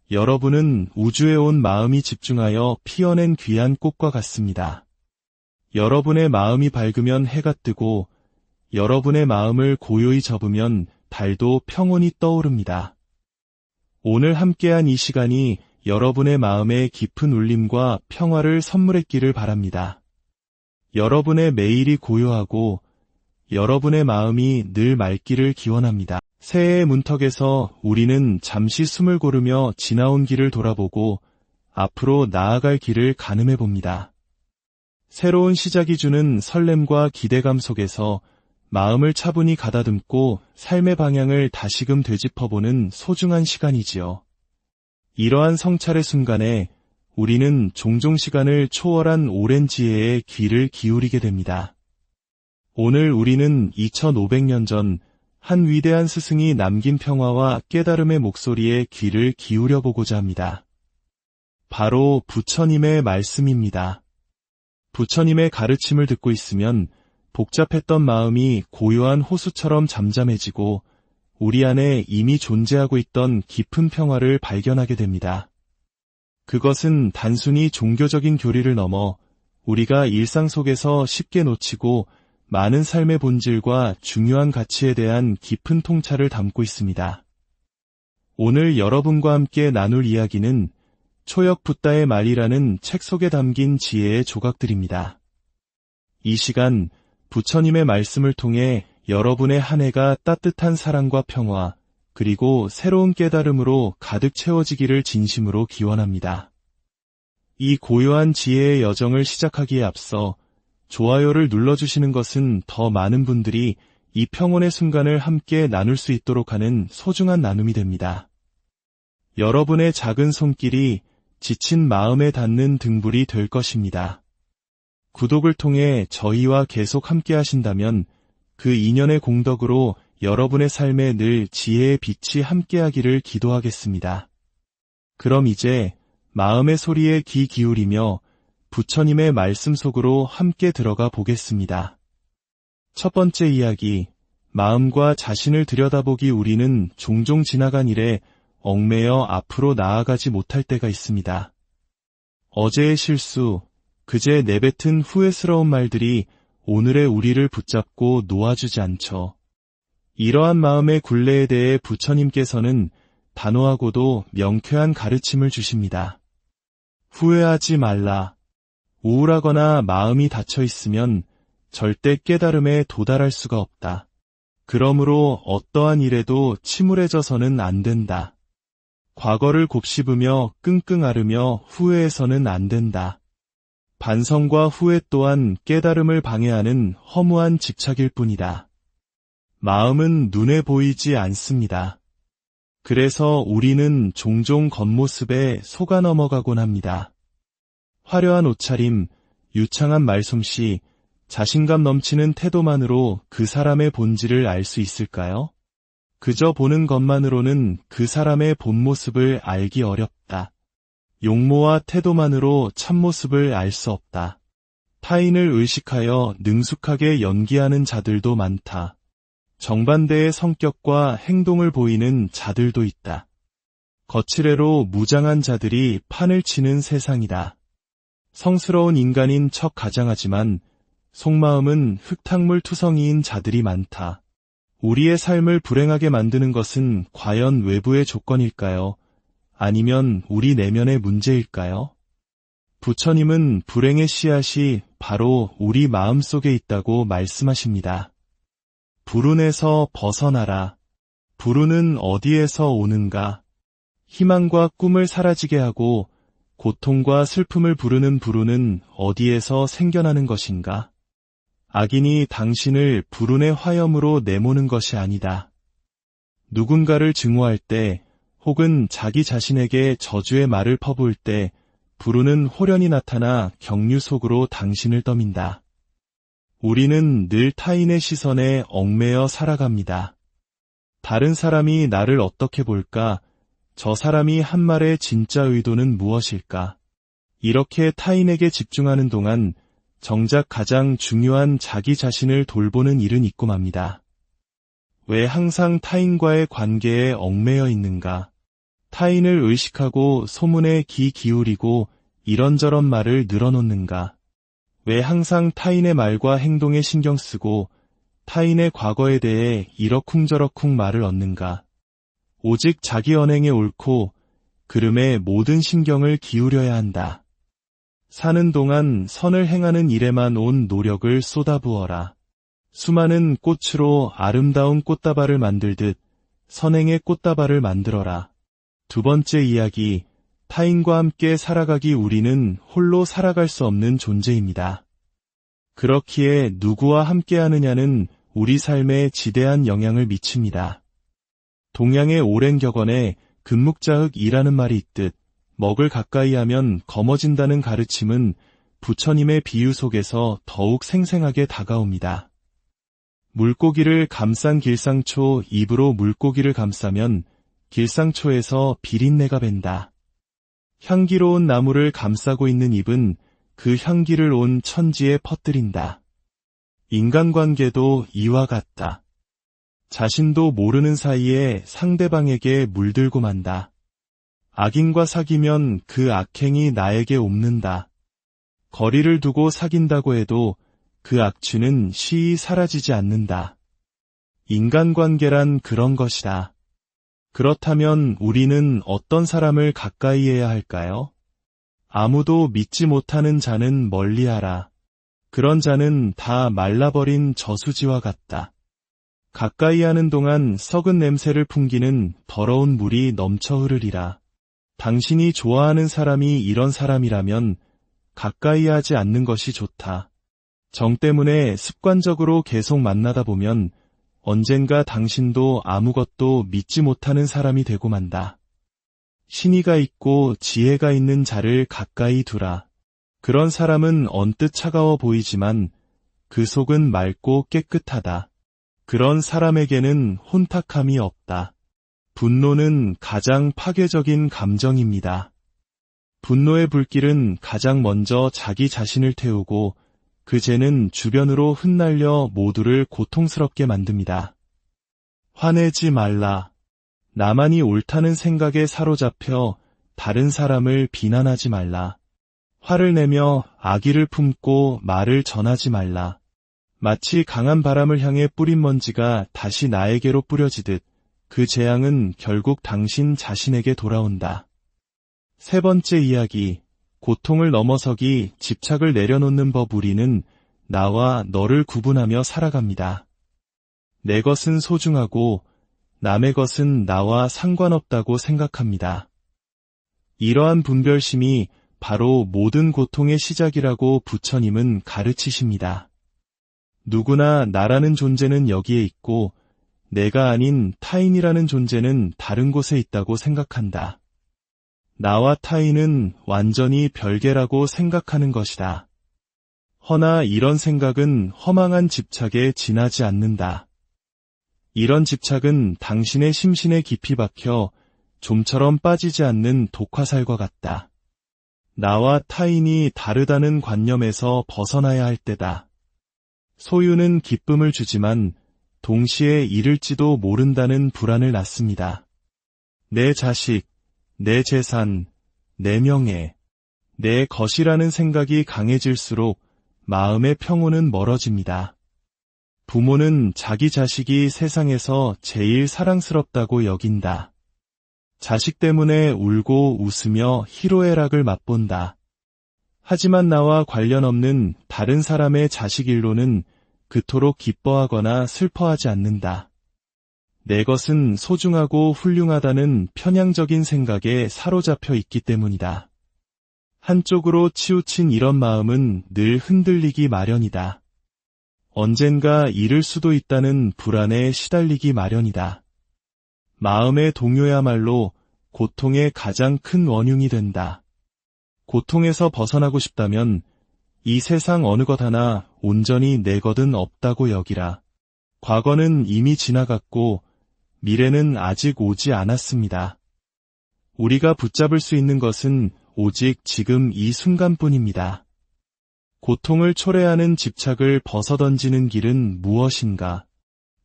여러분은 우주에 온 마음이 집중하여 피어낸 귀한 꽃과 같습니다. 여러분의 마음이 밝으면 해가 뜨고 여러분의 마음을 고요히 접으면 달도 평온히 떠오릅니다. 오늘 함께한 이 시간이 여러분의 마음에 깊은 울림과 평화를 선물했기를 바랍니다. 여러분의 매일이 고요하고 여러분의 마음이 늘 맑기를 기원합니다. 새해의 문턱에서 우리는 잠시 숨을 고르며 지나온 길을 돌아보고 앞으로 나아갈 길을 가늠해 봅니다. 새로운 시작이 주는 설렘과 기대감 속에서 마음을 차분히 가다듬고 삶의 방향을 다시금 되짚어보는 소중한 시간이지요. 이러한 성찰의 순간에 우리는 종종 시간을 초월한 오랜 지혜에 귀를 기울이게 됩니다. 오늘 우리는 2500년 전 한 위대한 스승이 남긴 평화와 깨달음의 목소리에 귀를 기울여 보고자 합니다. 바로 부처님의 말씀입니다. 부처님의 가르침을 듣고 있으면 복잡했던 마음이 고요한 호수처럼 잠잠해지고 우리 안에 이미 존재하고 있던 깊은 평화를 발견하게 됩니다. 그것은 단순히 종교적인 교리를 넘어 우리가 일상 속에서 쉽게 놓치고 많은 삶의 본질과 중요한 가치에 대한 깊은 통찰을 담고 있습니다. 오늘 여러분과 함께 나눌 이야기는 초역 붓다의 말이라는 책 속에 담긴 지혜의 조각들입니다. 이 시간 부처님의 말씀을 통해 여러분의 한 해가 따뜻한 사랑과 평화, 그리고 새로운 깨달음으로 가득 채워지기를 진심으로 기원합니다. 이 고요한 지혜의 여정을 시작하기에 앞서 좋아요를 눌러주시는 것은 더 많은 분들이 이 평온의 순간을 함께 나눌 수 있도록 하는 소중한 나눔이 됩니다. 여러분의 작은 손길이 지친 마음에 닿는 등불이 될 것입니다. 구독을 통해 저희와 계속 함께 하신다면 그 인연의 공덕으로 여러분의 삶에 늘 지혜의 빛이 함께하기를 기도하겠습니다. 그럼 이제 마음의 소리에 귀 기울이며 부처님의 말씀 속으로 함께 들어가 보겠습니다. 첫 번째 이야기, 마음과 자신을 들여다보기. 우리는 종종 지나간 일에 얽매여 앞으로 나아가지 못할 때가 있습니다. 어제의 실수, 그제 내뱉은 후회스러운 말들이 오늘의 우리를 붙잡고 놓아주지 않죠. 이러한 마음의 굴레에 대해 부처님께서는 단호하고도 명쾌한 가르침을 주십니다. 후회하지 말라. 우울하거나 마음이 닫혀 있으면 절대 깨달음에 도달할 수가 없다. 그러므로 어떠한 일에도 침울해져서는 안 된다. 과거를 곱씹으며 끙끙 앓으며 후회해서는 안 된다. 반성과 후회 또한 깨달음을 방해하는 허무한 집착일 뿐이다. 마음은 눈에 보이지 않습니다. 그래서 우리는 종종 겉모습에 속아 넘어가곤 합니다. 화려한 옷차림, 유창한 말솜씨, 자신감 넘치는 태도만으로 그 사람의 본질을 알 수 있을까요? 그저 보는 것만으로는 그 사람의 본 모습을 알기 어렵다. 용모와 태도만으로 참모습을 알 수 없다. 타인을 의식하여 능숙하게 연기하는 자들도 많다. 정반대의 성격과 행동을 보이는 자들도 있다. 거칠애로 무장한 자들이 판을 치는 세상이다. 성스러운 인간인 척 가장하지만 속마음은 흙탕물 투성이인 자들이 많다. 우리의 삶을 불행하게 만드는 것은 과연 외부의 조건일까요? 아니면 우리 내면의 문제일까요? 부처님은 불행의 씨앗이 바로 우리 마음 속에 있다고 말씀하십니다. 불운에서 벗어나라. 불운은 어디에서 오는가? 희망과 꿈을 사라지게 하고 고통과 슬픔을 부르는 불운은 어디에서 생겨나는 것인가? 악인이 당신을 불운의 화염으로 내모는 것이 아니다. 누군가를 증오할 때 혹은 자기 자신에게 저주의 말을 퍼부을 때 불운은 홀연히 나타나 경류 속으로 당신을 떠민다. 우리는 늘 타인의 시선에 얽매여 살아갑니다. 다른 사람이 나를 어떻게 볼까? 저 사람이 한 말의 진짜 의도는 무엇일까? 이렇게 타인에게 집중하는 동안 정작 가장 중요한 자기 자신을 돌보는 일은 잊고 맙니다. 왜 항상 타인과의 관계에 얽매여 있는가? 타인을 의식하고 소문에 귀 기울이고 이런저런 말을 늘어놓는가? 왜 항상 타인의 말과 행동에 신경 쓰고 타인의 과거에 대해 이러쿵저러쿵 말을 얻는가? 오직 자기 언행에 옳고 그름에 모든 신경을 기울여야 한다. 사는 동안 선을 행하는 일에만 온 노력을 쏟아부어라. 수많은 꽃으로 아름다운 꽃다발을 만들듯 선행의 꽃다발을 만들어라. 두 번째 이야기, 타인과 함께 살아가기 우리는 홀로 살아갈 수 없는 존재입니다. 그렇기에 누구와 함께 하느냐는 우리 삶에 지대한 영향을 미칩니다. 동양의 오랜 격언에 금묵자흑이라는 말이 있듯 먹을 가까이 하면 검어진다는 가르침은 부처님의 비유 속에서 더욱 생생하게 다가옵니다. 물고기를 감싼 길상초 입으로 물고기를 감싸면 길상초에서 비린내가 밴다. 향기로운 나무를 감싸고 있는 입은 그 향기를 온 천지에 퍼뜨린다. 인간관계도 이와 같다. 자신도 모르는 사이에 상대방에게 물들고 만다. 악인과 사귀면 그 악행이 나에게 옵는다. 거리를 두고 사귄다고 해도 그 악취는 시히 사라지지 않는다. 인간관계란 그런 것이다. 그렇다면 우리는 어떤 사람을 가까이 해야 할까요? 아무도 믿지 못하는 자는 멀리하라. 그런 자는 다 말라버린 저수지와 같다. 가까이 하는 동안 썩은 냄새를 풍기는 더러운 물이 넘쳐 흐르리라. 당신이 좋아하는 사람이 이런 사람이라면 가까이 하지 않는 것이 좋다. 정 때문에 습관적으로 계속 만나다 보면 언젠가 당신도 아무것도 믿지 못하는 사람이 되고 만다. 신의가 있고 지혜가 있는 자를 가까이 두라. 그런 사람은 언뜻 차가워 보이지만 그 속은 맑고 깨끗하다. 그런 사람에게는 혼탁함이 없다. 분노는 가장 파괴적인 감정입니다. 분노의 불길은 가장 먼저 자기 자신을 태우고 그 죄는 주변으로 흩날려 모두를 고통스럽게 만듭니다. 화내지 말라. 나만이 옳다는 생각에 사로잡혀 다른 사람을 비난하지 말라. 화를 내며 악의를 품고 말을 전하지 말라. 마치 강한 바람을 향해 뿌린 먼지가 다시 나에게로 뿌려지듯 그 재앙은 결국 당신 자신에게 돌아온다. 세 번째 이야기, 고통을 넘어서기, 집착을 내려놓는 법. 우리는 나와 너를 구분하며 살아갑니다. 내 것은 소중하고 남의 것은 나와 상관없다고 생각합니다. 이러한 분별심이 바로 모든 고통의 시작이라고 부처님은 가르치십니다. 누구나 나라는 존재는 여기에 있고 내가 아닌 타인이라는 존재는 다른 곳에 있다고 생각한다. 나와 타인은 완전히 별개라고 생각하는 것이다. 허나 이런 생각은 허망한 집착에 지나지 않는다. 이런 집착은 당신의 심신에 깊이 박혀 좀처럼 빠지지 않는 독화살과 같다. 나와 타인이 다르다는 관념에서 벗어나야 할 때다. 소유는 기쁨을 주지만 동시에 잃을지도 모른다는 불안을 낳습니다. 내 자식, 내 재산, 내 명예, 내 것이라는 생각이 강해질수록 마음의 평온은 멀어집니다. 부모는 자기 자식이 세상에서 제일 사랑스럽다고 여긴다. 자식 때문에 울고 웃으며 희로애락을 맛본다. 하지만 나와 관련 없는 다른 사람의 자식 일로는 그토록 기뻐하거나 슬퍼하지 않는다. 내 것은 소중하고 훌륭하다는 편향적인 생각에 사로잡혀 있기 때문이다. 한쪽으로 치우친 이런 마음은 늘 흔들리기 마련이다. 언젠가 잃을 수도 있다는 불안에 시달리기 마련이다. 마음의 동요야말로 고통의 가장 큰 원흉이 된다. 고통에서 벗어나고 싶다면 이 세상 어느 것 하나 온전히 내 것은 없다고 여기라. 과거는 이미 지나갔고 미래는 아직 오지 않았습니다. 우리가 붙잡을 수 있는 것은 오직 지금 이 순간뿐입니다. 고통을 초래하는 집착을 벗어던지는 길은 무엇인가?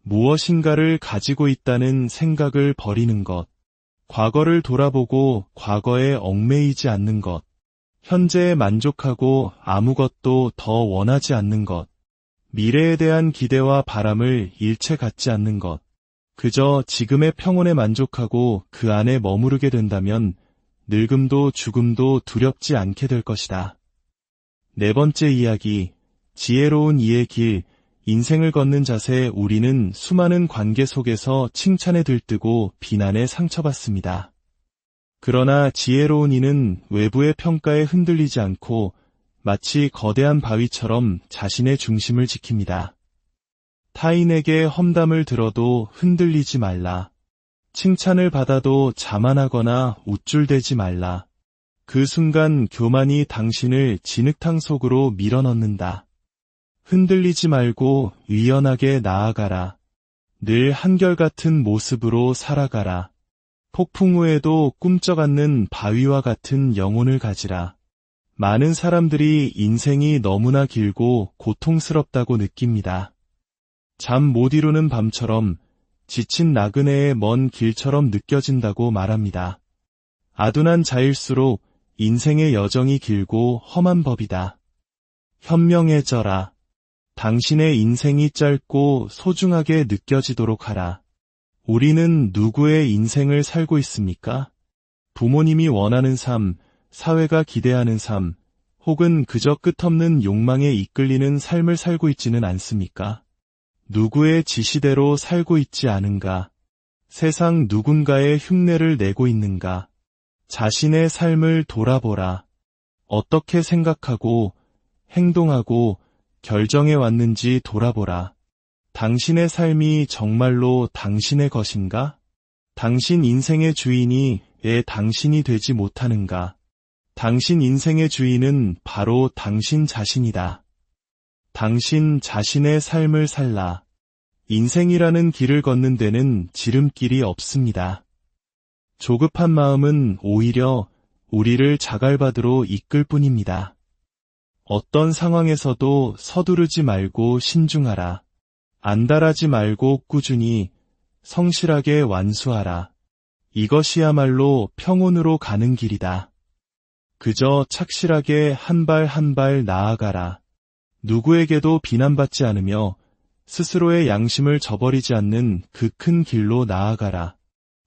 무엇인가를 가지고 있다는 생각을 버리는 것, 과거를 돌아보고 과거에 얽매이지 않는 것, 현재에 만족하고 아무것도 더 원하지 않는 것, 미래에 대한 기대와 바람을 일체 갖지 않는 것, 그저 지금의 평온에 만족하고 그 안에 머무르게 된다면 늙음도 죽음도 두렵지 않게 될 것이다. 네 번째 이야기, 지혜로운 이의 길, 인생을 걷는 자세. 우리는 수많은 관계 속에서 칭찬에 들뜨고 비난에 상처받습니다. 그러나 지혜로운 이는 외부의 평가에 흔들리지 않고 마치 거대한 바위처럼 자신의 중심을 지킵니다. 타인에게 험담을 들어도 흔들리지 말라. 칭찬을 받아도 자만하거나 우쭐대지 말라. 그 순간 교만이 당신을 진흙탕 속으로 밀어넣는다. 흔들리지 말고 유연하게 나아가라. 늘 한결같은 모습으로 살아가라. 폭풍 후에도 꿈쩍 않는 바위와 같은 영혼을 가지라. 많은 사람들이 인생이 너무나 길고 고통스럽다고 느낍니다. 잠 못 이루는 밤처럼 지친 나그네의 먼 길처럼 느껴진다고 말합니다. 아둔한 자일수록 인생의 여정이 길고 험한 법이다. 현명해져라. 당신의 인생이 짧고 소중하게 느껴지도록 하라. 우리는 누구의 인생을 살고 있습니까? 부모님이 원하는 삶, 사회가 기대하는 삶, 혹은 그저 끝없는 욕망에 이끌리는 삶을 살고 있지는 않습니까? 누구의 지시대로 살고 있지 않은가? 세상 누군가의 흉내를 내고 있는가? 자신의 삶을 돌아보라. 어떻게 생각하고 행동하고 결정해 왔는지 돌아보라. 당신의 삶이 정말로 당신의 것인가? 당신 인생의 주인이 왜 당신이 되지 못하는가? 당신 인생의 주인은 바로 당신 자신이다. 당신 자신의 삶을 살라. 인생이라는 길을 걷는 데는 지름길이 없습니다. 조급한 마음은 오히려 우리를 자갈밭으로 이끌 뿐입니다. 어떤 상황에서도 서두르지 말고 신중하라. 안달하지 말고 꾸준히 성실하게 완수하라. 이것이야말로 평온으로 가는 길이다. 그저 착실하게 한 발 한 발 나아가라. 누구에게도 비난받지 않으며 스스로의 양심을 저버리지 않는 그 큰 길로 나아가라.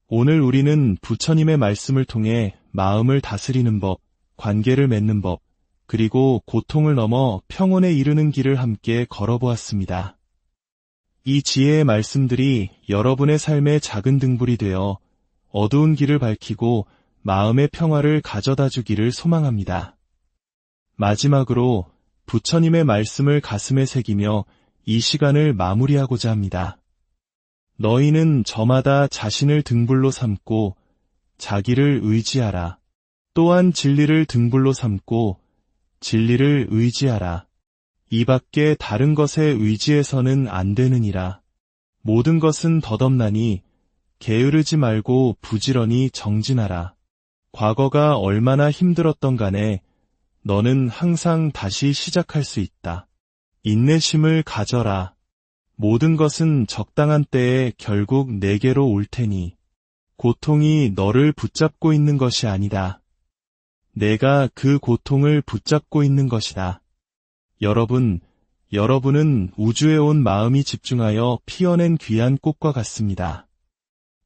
오늘 우리는 부처님의 말씀을 통해 마음을 다스리는 법, 관계를 맺는 법, 그리고 고통을 넘어 평온에 이르는 길을 함께 걸어보았습니다. 이 지혜의 말씀들이 여러분의 삶의 작은 등불이 되어 어두운 길을 밝히고 마음의 평화를 가져다 주기를 소망합니다. 마지막으로 부처님의 말씀을 가슴에 새기며 이 시간을 마무리하고자 합니다. 너희는 저마다 자신을 등불로 삼고 자기를 의지하라. 또한 진리를 등불로 삼고 진리를 의지하라. 이 밖에 다른 것에 의지해서는 안 되느니라. 모든 것은 덧없나니 게으르지 말고 부지런히 정진하라. 과거가 얼마나 힘들었던 간에 너는 항상 다시 시작할 수 있다. 인내심을 가져라. 모든 것은 적당한 때에 결국 내게로 올 테니 고통이 너를 붙잡고 있는 것이 아니다. 내가 그 고통을 붙잡고 있는 것이다. 여러분은 우주에 온 마음이 집중하여 피어낸 귀한 꽃과 같습니다.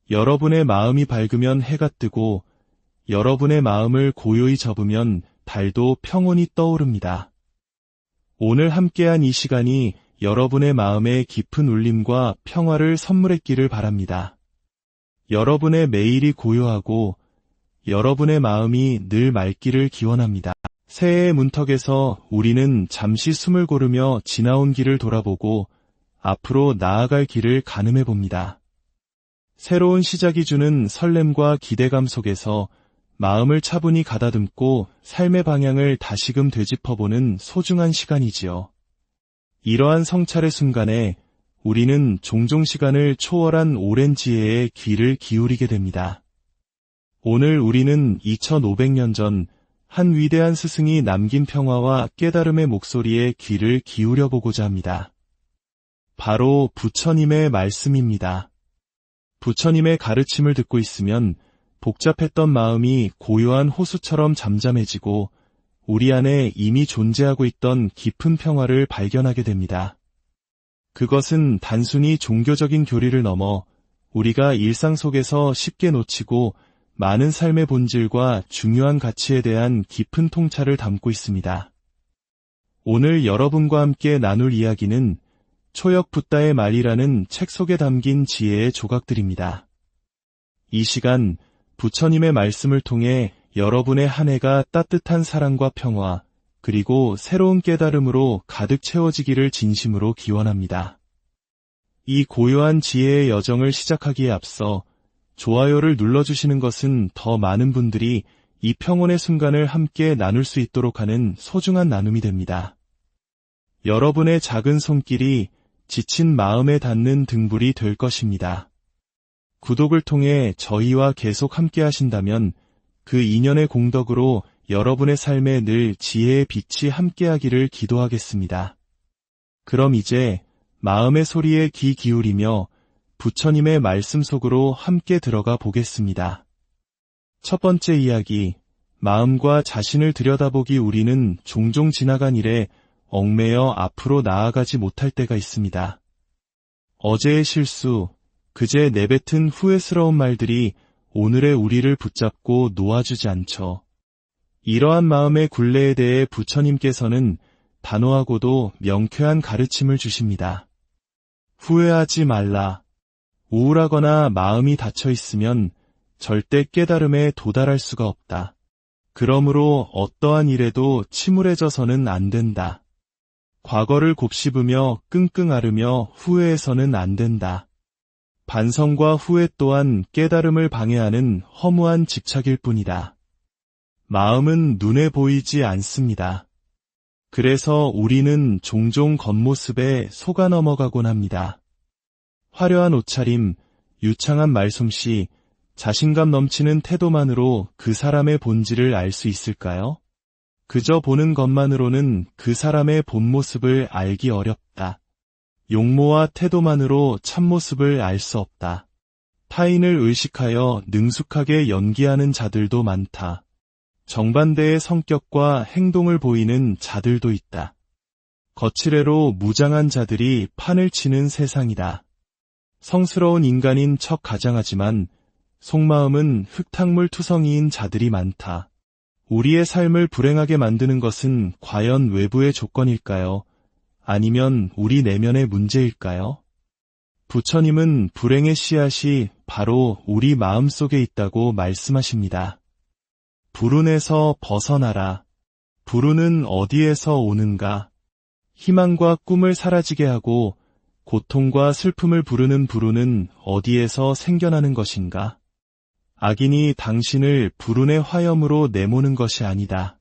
여러분의 마음이 밝으면 해가 뜨고 여러분의 마음을 고요히 접으면 달도 평온히 떠오릅니다. 오늘 함께한 이 시간이 여러분의 마음에 깊은 울림과 평화를 선물했기를 바랍니다. 여러분의 매일이 고요하고 여러분의 마음이 늘 맑기를 기원합니다. 새해의 문턱에서 우리는 잠시 숨을 고르며 지나온 길을 돌아보고 앞으로 나아갈 길을 가늠해 봅니다. 새로운 시작이 주는 설렘과 기대감 속에서 마음을 차분히 가다듬고 삶의 방향을 다시금 되짚어보는 소중한 시간이지요. 이러한 성찰의 순간에 우리는 종종 시간을 초월한 오랜 지혜에 귀를 기울이게 됩니다. 오늘 우리는 2500년 전 한 위대한 스승이 남긴 평화와 깨달음의 목소리에 귀를 기울여 보고자 합니다. 바로 부처님의 말씀입니다. 부처님의 가르침을 듣고 있으면 복잡했던 마음이 고요한 호수처럼 잠잠해지고 우리 안에 이미 존재하고 있던 깊은 평화를 발견하게 됩니다. 그것은 단순히 종교적인 교리를 넘어 우리가 일상 속에서 쉽게 놓치고 많은 삶의 본질과 중요한 가치에 대한 깊은 통찰을 담고 있습니다. 오늘 여러분과 함께 나눌 이야기는 초역 붓다의 말이라는 책 속에 담긴 지혜의 조각들입니다. 이 시간 부처님의 말씀을 통해 여러분의 한 해가 따뜻한 사랑과 평화, 그리고 새로운 깨달음으로 가득 채워지기를 진심으로 기원합니다. 이 고요한 지혜의 여정을 시작하기에 앞서 좋아요를 눌러주시는 것은 더 많은 분들이 이 평온의 순간을 함께 나눌 수 있도록 하는 소중한 나눔이 됩니다. 여러분의 작은 손길이 지친 마음에 닿는 등불이 될 것입니다. 구독을 통해 저희와 계속 함께 하신다면 그 인연의 공덕으로 여러분의 삶에 늘 지혜의 빛이 함께하기를 기도하겠습니다. 그럼 이제 마음의 소리에 귀 기울이며 부처님의 말씀 속으로 함께 들어가 보겠습니다. 첫 번째 이야기, 마음과 자신을 들여다보기. 우리는 종종 지나간 일에 얽매여 앞으로 나아가지 못할 때가 있습니다. 어제의 실수, 그제 내뱉은 후회스러운 말들이 오늘의 우리를 붙잡고 놓아주지 않죠. 이러한 마음의 굴레에 대해 부처님께서는 단호하고도 명쾌한 가르침을 주십니다. 후회하지 말라. 우울하거나 마음이 닫혀 있으면 절대 깨달음에 도달할 수가 없다. 그러므로 어떠한 일에도 침울해져서는 안 된다. 과거를 곱씹으며 끙끙 앓으며 후회해서는 안 된다. 반성과 후회 또한 깨달음을 방해하는 허무한 집착일 뿐이다. 마음은 눈에 보이지 않습니다. 그래서 우리는 종종 겉모습에 속아 넘어가곤 합니다. 화려한 옷차림, 유창한 말솜씨, 자신감 넘치는 태도만으로 그 사람의 본질을 알 수 있을까요? 그저 보는 것만으로는 그 사람의 본모습을 알기 어렵다. 용모와 태도만으로 참모습을 알 수 없다. 타인을 의식하여 능숙하게 연기하는 자들도 많다. 정반대의 성격과 행동을 보이는 자들도 있다. 거칠애로 무장한 자들이 판을 치는 세상이다. 성스러운 인간인 척 가장하지만 속마음은 흙탕물 투성이인 자들이 많다. 우리의 삶을 불행하게 만드는 것은 과연 외부의 조건일까요? 아니면 우리 내면의 문제일까요? 부처님은 불행의 씨앗이 바로 우리 마음속에 있다고 말씀하십니다. 불운에서 벗어나라. 불운은 어디에서 오는가? 희망과 꿈을 사라지게 하고 고통과 슬픔을 부르는 불운은 어디에서 생겨나는 것인가? 악인이 당신을 불운의 화염으로 내모는 것이 아니다.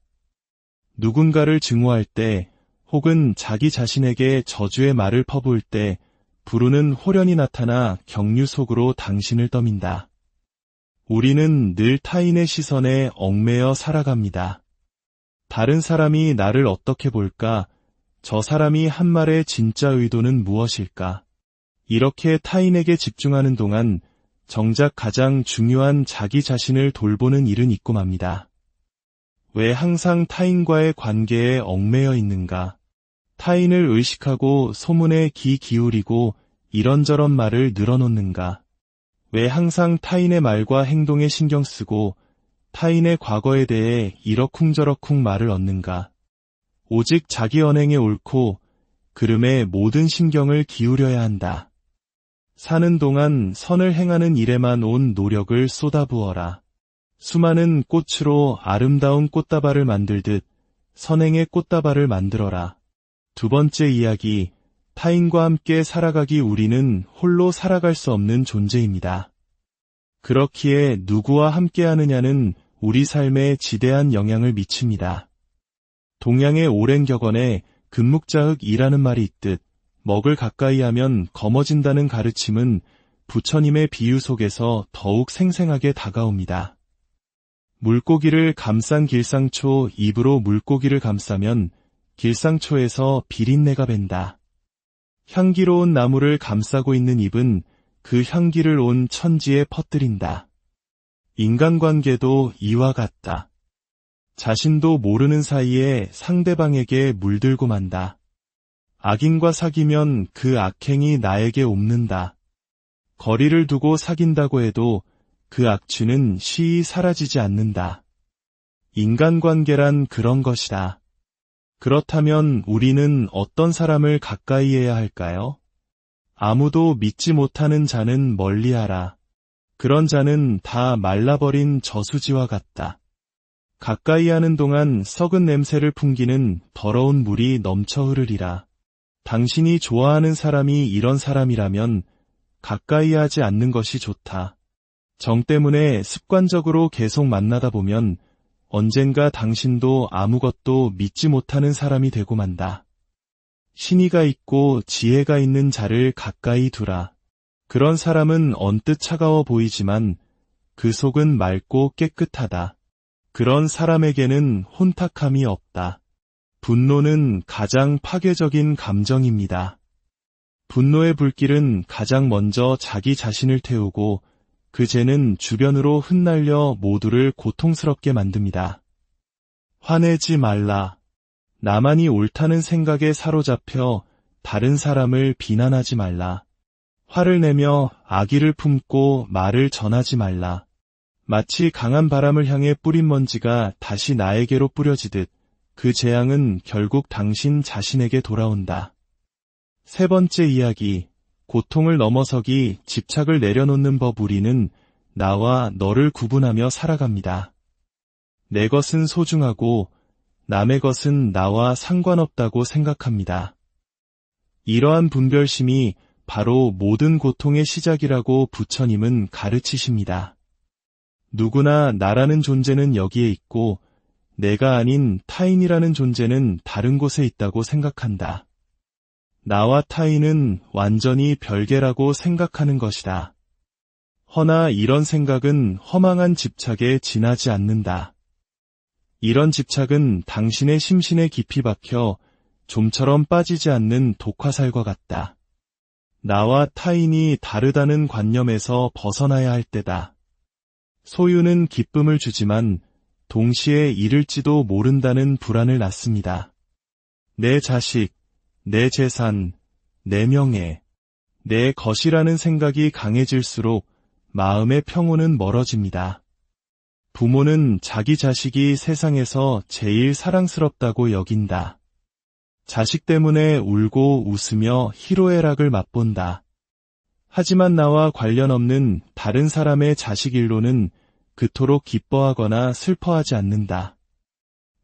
누군가를 증오할 때 혹은 자기 자신에게 저주의 말을 퍼부을 때 불운은 홀연히 나타나 경류 속으로 당신을 떠민다. 우리는 늘 타인의 시선에 얽매여 살아갑니다. 다른 사람이 나를 어떻게 볼까? 저 사람이 한 말의 진짜 의도는 무엇일까? 이렇게 타인에게 집중하는 동안 정작 가장 중요한 자기 자신을 돌보는 일은 잊고 맙니다. 왜 항상 타인과의 관계에 얽매여 있는가? 타인을 의식하고 소문에 귀 기울이고 이런저런 말을 늘어놓는가? 왜 항상 타인의 말과 행동에 신경 쓰고 타인의 과거에 대해 이러쿵저러쿵 말을 얻는가? 오직 자기 언행에 옳고 그름에 모든 신경을 기울여야 한다. 사는 동안 선을 행하는 일에만 온 노력을 쏟아부어라. 수많은 꽃으로 아름다운 꽃다발을 만들듯 선행의 꽃다발을 만들어라. 두 번째 이야기, 타인과 함께 살아가기 우리는 홀로 살아갈 수 없는 존재입니다. 그렇기에 누구와 함께 하느냐는 우리 삶에 지대한 영향을 미칩니다. 동양의 오랜 격언에 금묵자흑이라는 말이 있듯 먹을 가까이 하면 검어진다는 가르침은 부처님의 비유 속에서 더욱 생생하게 다가옵니다. 물고기를 감싼 길상초 입으로 물고기를 감싸면 길상초에서 비린내가 밴다. 향기로운 나무를 감싸고 있는 입은 그 향기를 온 천지에 퍼뜨린다. 인간관계도 이와 같다. 자신도 모르는 사이에 상대방에게 물들고 만다. 악인과 사귀면 그 악행이 나에게 옮는다. 거리를 두고 사귄다고 해도 그 악취는 쉬이 사라지지 않는다. 인간관계란 그런 것이다. 그렇다면 우리는 어떤 사람을 가까이 해야 할까요? 아무도 믿지 못하는 자는 멀리하라. 그런 자는 다 말라버린 저수지와 같다. 가까이 하는 동안 썩은 냄새를 풍기는 더러운 물이 넘쳐 흐르리라. 당신이 좋아하는 사람이 이런 사람이라면 가까이 하지 않는 것이 좋다. 정 때문에 습관적으로 계속 만나다 보면 언젠가 당신도 아무것도 믿지 못하는 사람이 되고 만다. 신의가 있고 지혜가 있는 자를 가까이 두라. 그런 사람은 언뜻 차가워 보이지만 그 속은 맑고 깨끗하다. 그런 사람에게는 혼탁함이 없다. 분노는 가장 파괴적인 감정입니다. 분노의 불길은 가장 먼저 자기 자신을 태우고 그 죄는 주변으로 흩날려 모두를 고통스럽게 만듭니다. 화내지 말라. 나만이 옳다는 생각에 사로잡혀 다른 사람을 비난하지 말라. 화를 내며 악의를 품고 말을 전하지 말라. 마치 강한 바람을 향해 뿌린 먼지가 다시 나에게로 뿌려지듯 그 재앙은 결국 당신 자신에게 돌아온다. 세 번째 이야기, 고통을 넘어서기 집착을 내려놓는 법. 우리는 나와 너를 구분하며 살아갑니다. 내 것은 소중하고 남의 것은 나와 상관없다고 생각합니다. 이러한 분별심이 바로 모든 고통의 시작이라고 부처님은 가르치십니다. 누구나 나라는 존재는 여기에 있고 내가 아닌 타인이라는 존재는 다른 곳에 있다고 생각한다. 나와 타인은 완전히 별개라고 생각하는 것이다. 허나 이런 생각은 허망한 집착에 지나지 않는다. 이런 집착은 당신의 심신에 깊이 박혀 좀처럼 빠지지 않는 독화살과 같다. 나와 타인이 다르다는 관념에서 벗어나야 할 때다. 소유는 기쁨을 주지만 동시에 잃을지도 모른다는 불안을 낳습니다. 내 자식, 내 재산, 내 명예, 내 것이라는 생각이 강해질수록 마음의 평온은 멀어집니다. 부모는 자기 자식이 세상에서 제일 사랑스럽다고 여긴다. 자식 때문에 울고 웃으며 희로애락을 맛본다. 하지만 나와 관련 없는 다른 사람의 자식 일로는 그토록 기뻐하거나 슬퍼하지 않는다.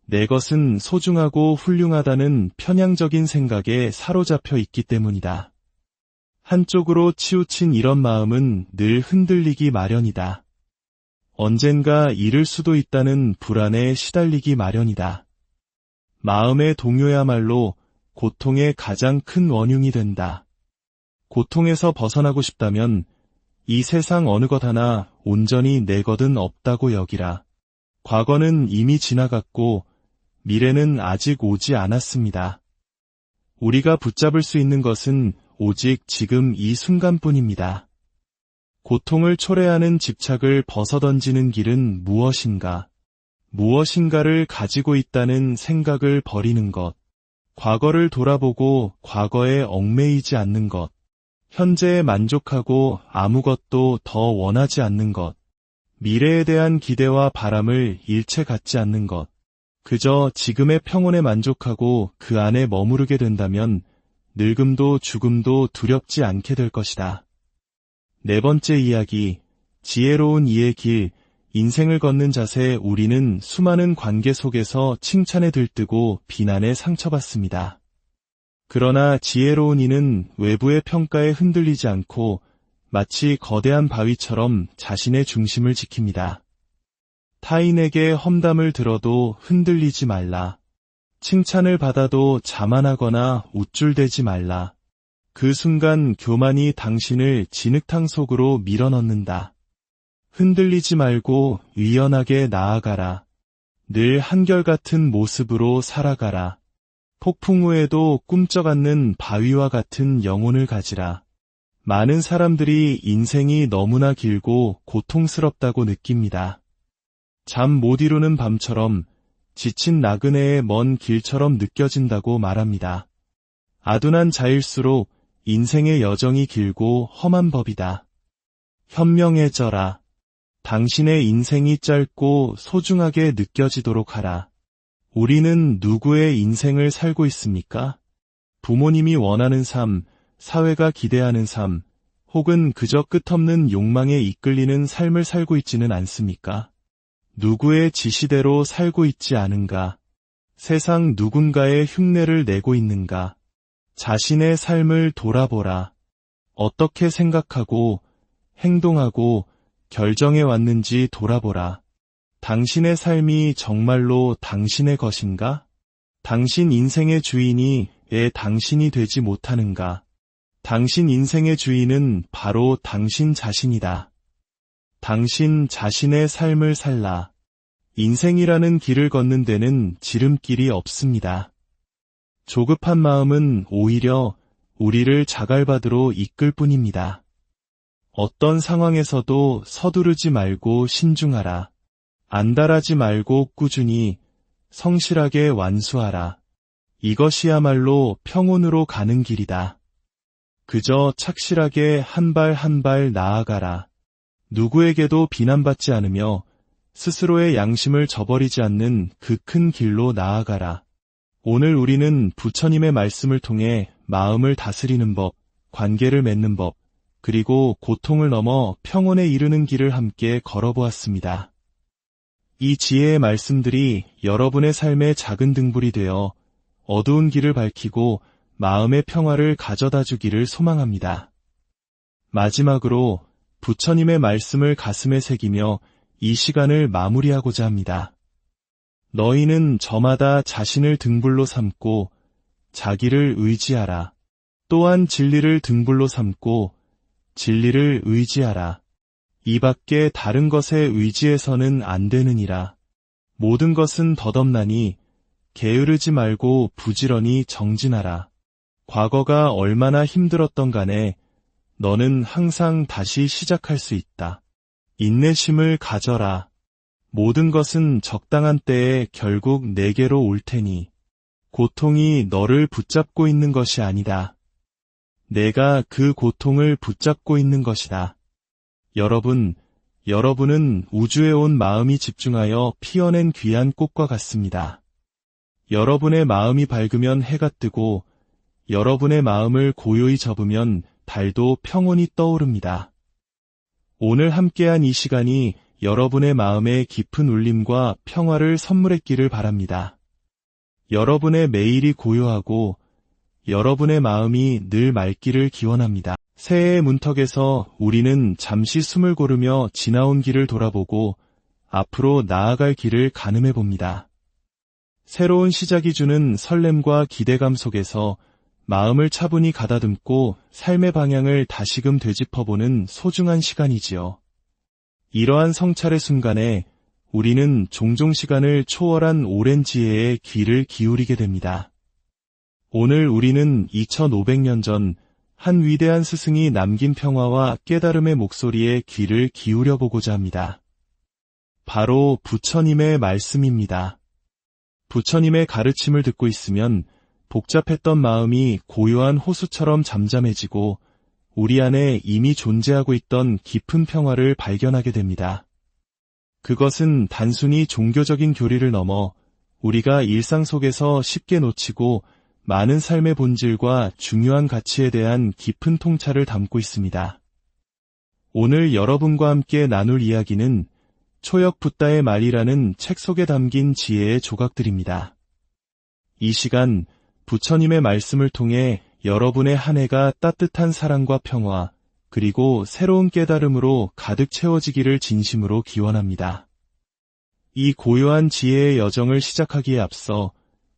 내 것은 소중하고 훌륭하다는 편향적인 생각에 사로잡혀 있기 때문이다. 한쪽으로 치우친 이런 마음은 늘 흔들리기 마련이다. 언젠가 잃을 수도 있다는 불안에 시달리기 마련이다. 마음의 동요야말로 고통의 가장 큰 원흉이 된다. 고통에서 벗어나고 싶다면 이 세상 어느 것 하나 온전히 내 것은 없다고 여기라. 과거는 이미 지나갔고 미래는 아직 오지 않았습니다. 우리가 붙잡을 수 있는 것은 오직 지금 이 순간뿐입니다. 고통을 초래하는 집착을 벗어던지는 길은 무엇인가? 무엇인가를 가지고 있다는 생각을 버리는 것, 과거를 돌아보고 과거에 얽매이지 않는 것, 현재에 만족하고 아무것도 더 원하지 않는 것, 미래에 대한 기대와 바람을 일체 갖지 않는 것, 그저 지금의 평온에 만족하고 그 안에 머무르게 된다면 늙음도 죽음도 두렵지 않게 될 것이다. 네 번째 이야기, 지혜로운 이의 길, 인생을 걷는 자세. 우리는 수많은 관계 속에서 칭찬에 들뜨고 비난에 상처받습니다. 그러나 지혜로운 이는 외부의 평가에 흔들리지 않고 마치 거대한 바위처럼 자신의 중심을 지킵니다. 타인에게 험담을 들어도 흔들리지 말라. 칭찬을 받아도 자만하거나 우쭐대지 말라. 그 순간 교만이 당신을 진흙탕 속으로 밀어넣는다. 흔들리지 말고 유연하게 나아가라. 늘 한결같은 모습으로 살아가라. 폭풍 후에도 꿈쩍 않는 바위와 같은 영혼을 가지라. 많은 사람들이 인생이 너무나 길고 고통스럽다고 느낍니다. 잠 못 이루는 밤처럼 지친 나그네의 먼 길처럼 느껴진다고 말합니다. 아둔한 자일수록 인생의 여정이 길고 험한 법이다. 현명해져라. 당신의 인생이 짧고 소중하게 느껴지도록 하라. 우리는 누구의 인생을 살고 있습니까? 부모님이 원하는 삶, 사회가 기대하는 삶, 혹은 그저 끝없는 욕망에 이끌리는 삶을 살고 있지는 않습니까? 누구의 지시대로 살고 있지 않은가? 세상 누군가의 흉내를 내고 있는가? 자신의 삶을 돌아보라. 어떻게 생각하고 행동하고 결정해 왔는지 돌아보라. 당신의 삶이 정말로 당신의 것인가? 당신 인생의 주인이 왜 당신이 되지 못하는가? 당신 인생의 주인은 바로 당신 자신이다. 당신 자신의 삶을 살라. 인생이라는 길을 걷는 데는 지름길이 없습니다. 조급한 마음은 오히려 우리를 자갈밭으로 이끌 뿐입니다. 어떤 상황에서도 서두르지 말고 신중하라. 안달하지 말고 꾸준히 성실하게 완수하라. 이것이야말로 평온으로 가는 길이다. 그저 착실하게 한 발 한 발 나아가라. 누구에게도 비난받지 않으며 스스로의 양심을 저버리지 않는 그 큰 길로 나아가라. 오늘 우리는 부처님의 말씀을 통해 마음을 다스리는 법, 관계를 맺는 법, 그리고 고통을 넘어 평온에 이르는 길을 함께 걸어보았습니다. 이 지혜의 말씀들이 여러분의 삶의 작은 등불이 되어 어두운 길을 밝히고 마음의 평화를 가져다 주기를 소망합니다. 마지막으로 부처님의 말씀을 가슴에 새기며 이 시간을 마무리하고자 합니다. 너희는 저마다 자신을 등불로 삼고 자기를 의지하라. 또한 진리를 등불로 삼고 진리를 의지하라. 이 밖에 다른 것에 의지해서는 안 되느니라. 모든 것은 덧없나니 게으르지 말고 부지런히 정진하라. 과거가 얼마나 힘들었던 간에 너는 항상 다시 시작할 수 있다. 인내심을 가져라. 모든 것은 적당한 때에 결국 내게로 올 테니 고통이 너를 붙잡고 있는 것이 아니다. 내가 그 고통을 붙잡고 있는 것이다. 여러분은 우주에 온 마음이 집중하여 피어낸 귀한 꽃과 같습니다. 여러분의 마음이 밝으면 해가 뜨고 여러분의 마음을 고요히 접으면 달도 평온히 떠오릅니다. 오늘 함께한 이 시간이 여러분의 마음에 깊은 울림과 평화를 선물했기를 바랍니다. 여러분의 매일이 고요하고 여러분의 마음이 늘 맑기를 기원합니다. 새해의 문턱에서 우리는 잠시 숨을 고르며 지나온 길을 돌아보고 앞으로 나아갈 길을 가늠해 봅니다. 새로운 시작이 주는 설렘과 기대감 속에서 마음을 차분히 가다듬고 삶의 방향을 다시금 되짚어보는 소중한 시간이지요. 이러한 성찰의 순간에 우리는 종종 시간을 초월한 오랜 지혜에 귀를 기울이게 됩니다. 오늘 우리는 2500년 전 한 위대한 스승이 남긴 평화와 깨달음의 목소리에 귀를 기울여 보고자 합니다. 바로 부처님의 말씀입니다. 부처님의 가르침을 듣고 있으면 복잡했던 마음이 고요한 호수처럼 잠잠해지고 우리 안에 이미 존재하고 있던 깊은 평화를 발견하게 됩니다. 그것은 단순히 종교적인 교리를 넘어 우리가 일상 속에서 쉽게 놓치고 많은 삶의 본질과 중요한 가치에 대한 깊은 통찰을 담고 있습니다. 오늘 여러분과 함께 나눌 이야기는 초역 붓다의 말이라는 책 속에 담긴 지혜의 조각들입니다. 이 시간 부처님의 말씀을 통해 여러분의 한 해가 따뜻한 사랑과 평화, 그리고 새로운 깨달음으로 가득 채워지기를 진심으로 기원합니다. 이 고요한 지혜의 여정을 시작하기에 앞서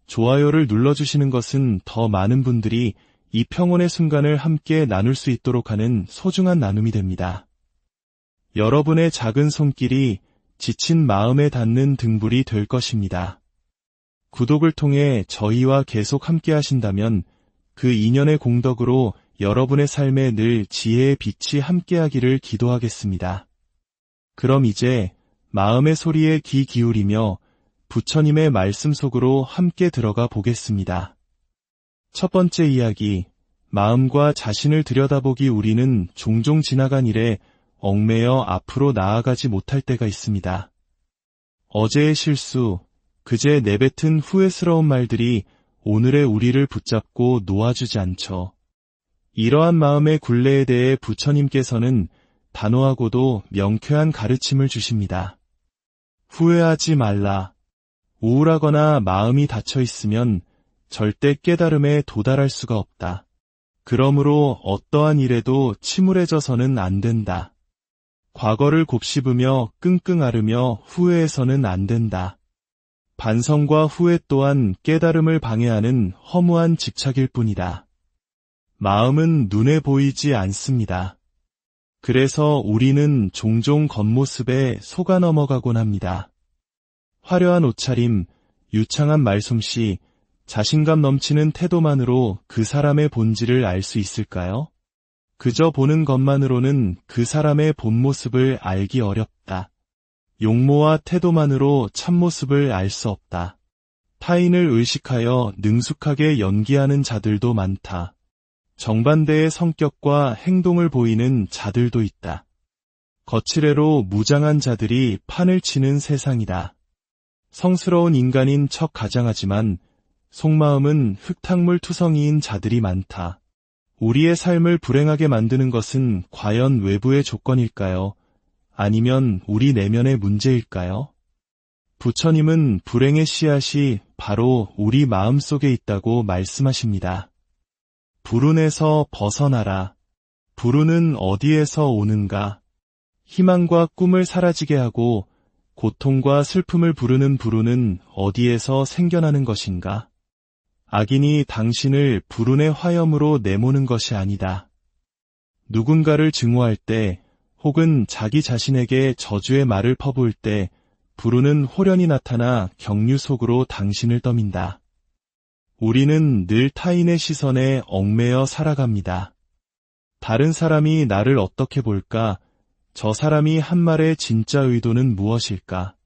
좋아요를 눌러주시는 것은 더 많은 분들이 이 평온의 순간을 함께 나눌 수 있도록 하는 소중한 나눔이 됩니다. 여러분의 작은 손길이 지친 마음에 닿는 등불이 될 것입니다. 구독을 통해 저희와 계속 함께 하신다면 그 인연의 공덕으로 여러분의 삶에 늘 지혜의 빛이 함께하기를 기도하겠습니다. 그럼 이제 마음의 소리에 귀 기울이며 부처님의 말씀 속으로 함께 들어가 보겠습니다. 첫 번째 이야기, 마음과 자신을 들여다보기. 우리는 종종 지나간 일에 얽매여 앞으로 나아가지 못할 때가 있습니다. 어제의 실수, 그제 내뱉은 후회스러운 말들이 오늘의 우리를 붙잡고 놓아주지 않죠. 이러한 마음의 굴레에 대해 부처님께서는 단호하고도 명쾌한 가르침을 주십니다. 후회하지 말라. 우울하거나 마음이 닫혀 있으면 절대 깨달음에 도달할 수가 없다. 그러므로 어떠한 일에도 침울해져서는 안 된다. 과거를 곱씹으며 끙끙 앓으며 후회해서는 안 된다. 반성과 후회 또한 깨달음을 방해하는 허무한 집착일 뿐이다. 마음은 눈에 보이지 않습니다. 그래서 우리는 종종 겉모습에 속아 넘어가곤 합니다. 화려한 옷차림, 유창한 말솜씨, 자신감 넘치는 태도만으로 그 사람의 본질을 알 수 있을까요? 그저 보는 것만으로는 그 사람의 본모습을 알기 어렵다. 용모와 태도만으로 참모습을 알 수 없다. 타인을 의식하여 능숙하게 연기하는 자들도 많다. 정반대의 성격과 행동을 보이는 자들도 있다. 거칠애로 무장한 자들이 판을 치는 세상이다. 성스러운 인간인 척 가장하지만 속마음은 흙탕물 투성이인 자들이 많다. 우리의 삶을 불행하게 만드는 것은 과연 외부의 조건일까요? 아니면 우리 내면의 문제일까요? 부처님은 불행의 씨앗이 바로 우리 마음 속에 있다고 말씀하십니다. 불운에서 벗어나라. 불운은 어디에서 오는가? 희망과 꿈을 사라지게 하고 고통과 슬픔을 부르는 불운은 어디에서 생겨나는 것인가? 악인이 당신을 불운의 화염으로 내모는 것이 아니다. 누군가를 증오할 때 혹은 자기 자신에게 저주의 말을 퍼부을 때 불운은 홀연히 나타나 경류 속으로 당신을 떠민다. 우리는 늘 타인의 시선에 얽매여 살아갑니다. 다른 사람이 나를 어떻게 볼까? 저 사람이 한 말의 진짜 의도는 무엇일까?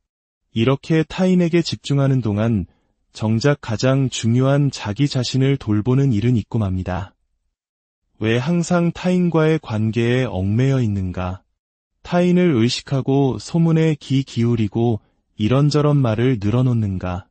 이렇게 타인에게 집중하는 동안 정작 가장 중요한 자기 자신을 돌보는 일은 잊고 맙니다. 왜 항상 타인과의 관계에 얽매여 있는가? 타인을 의식하고 소문에 귀 기울이고 이런저런 말을 늘어놓는가?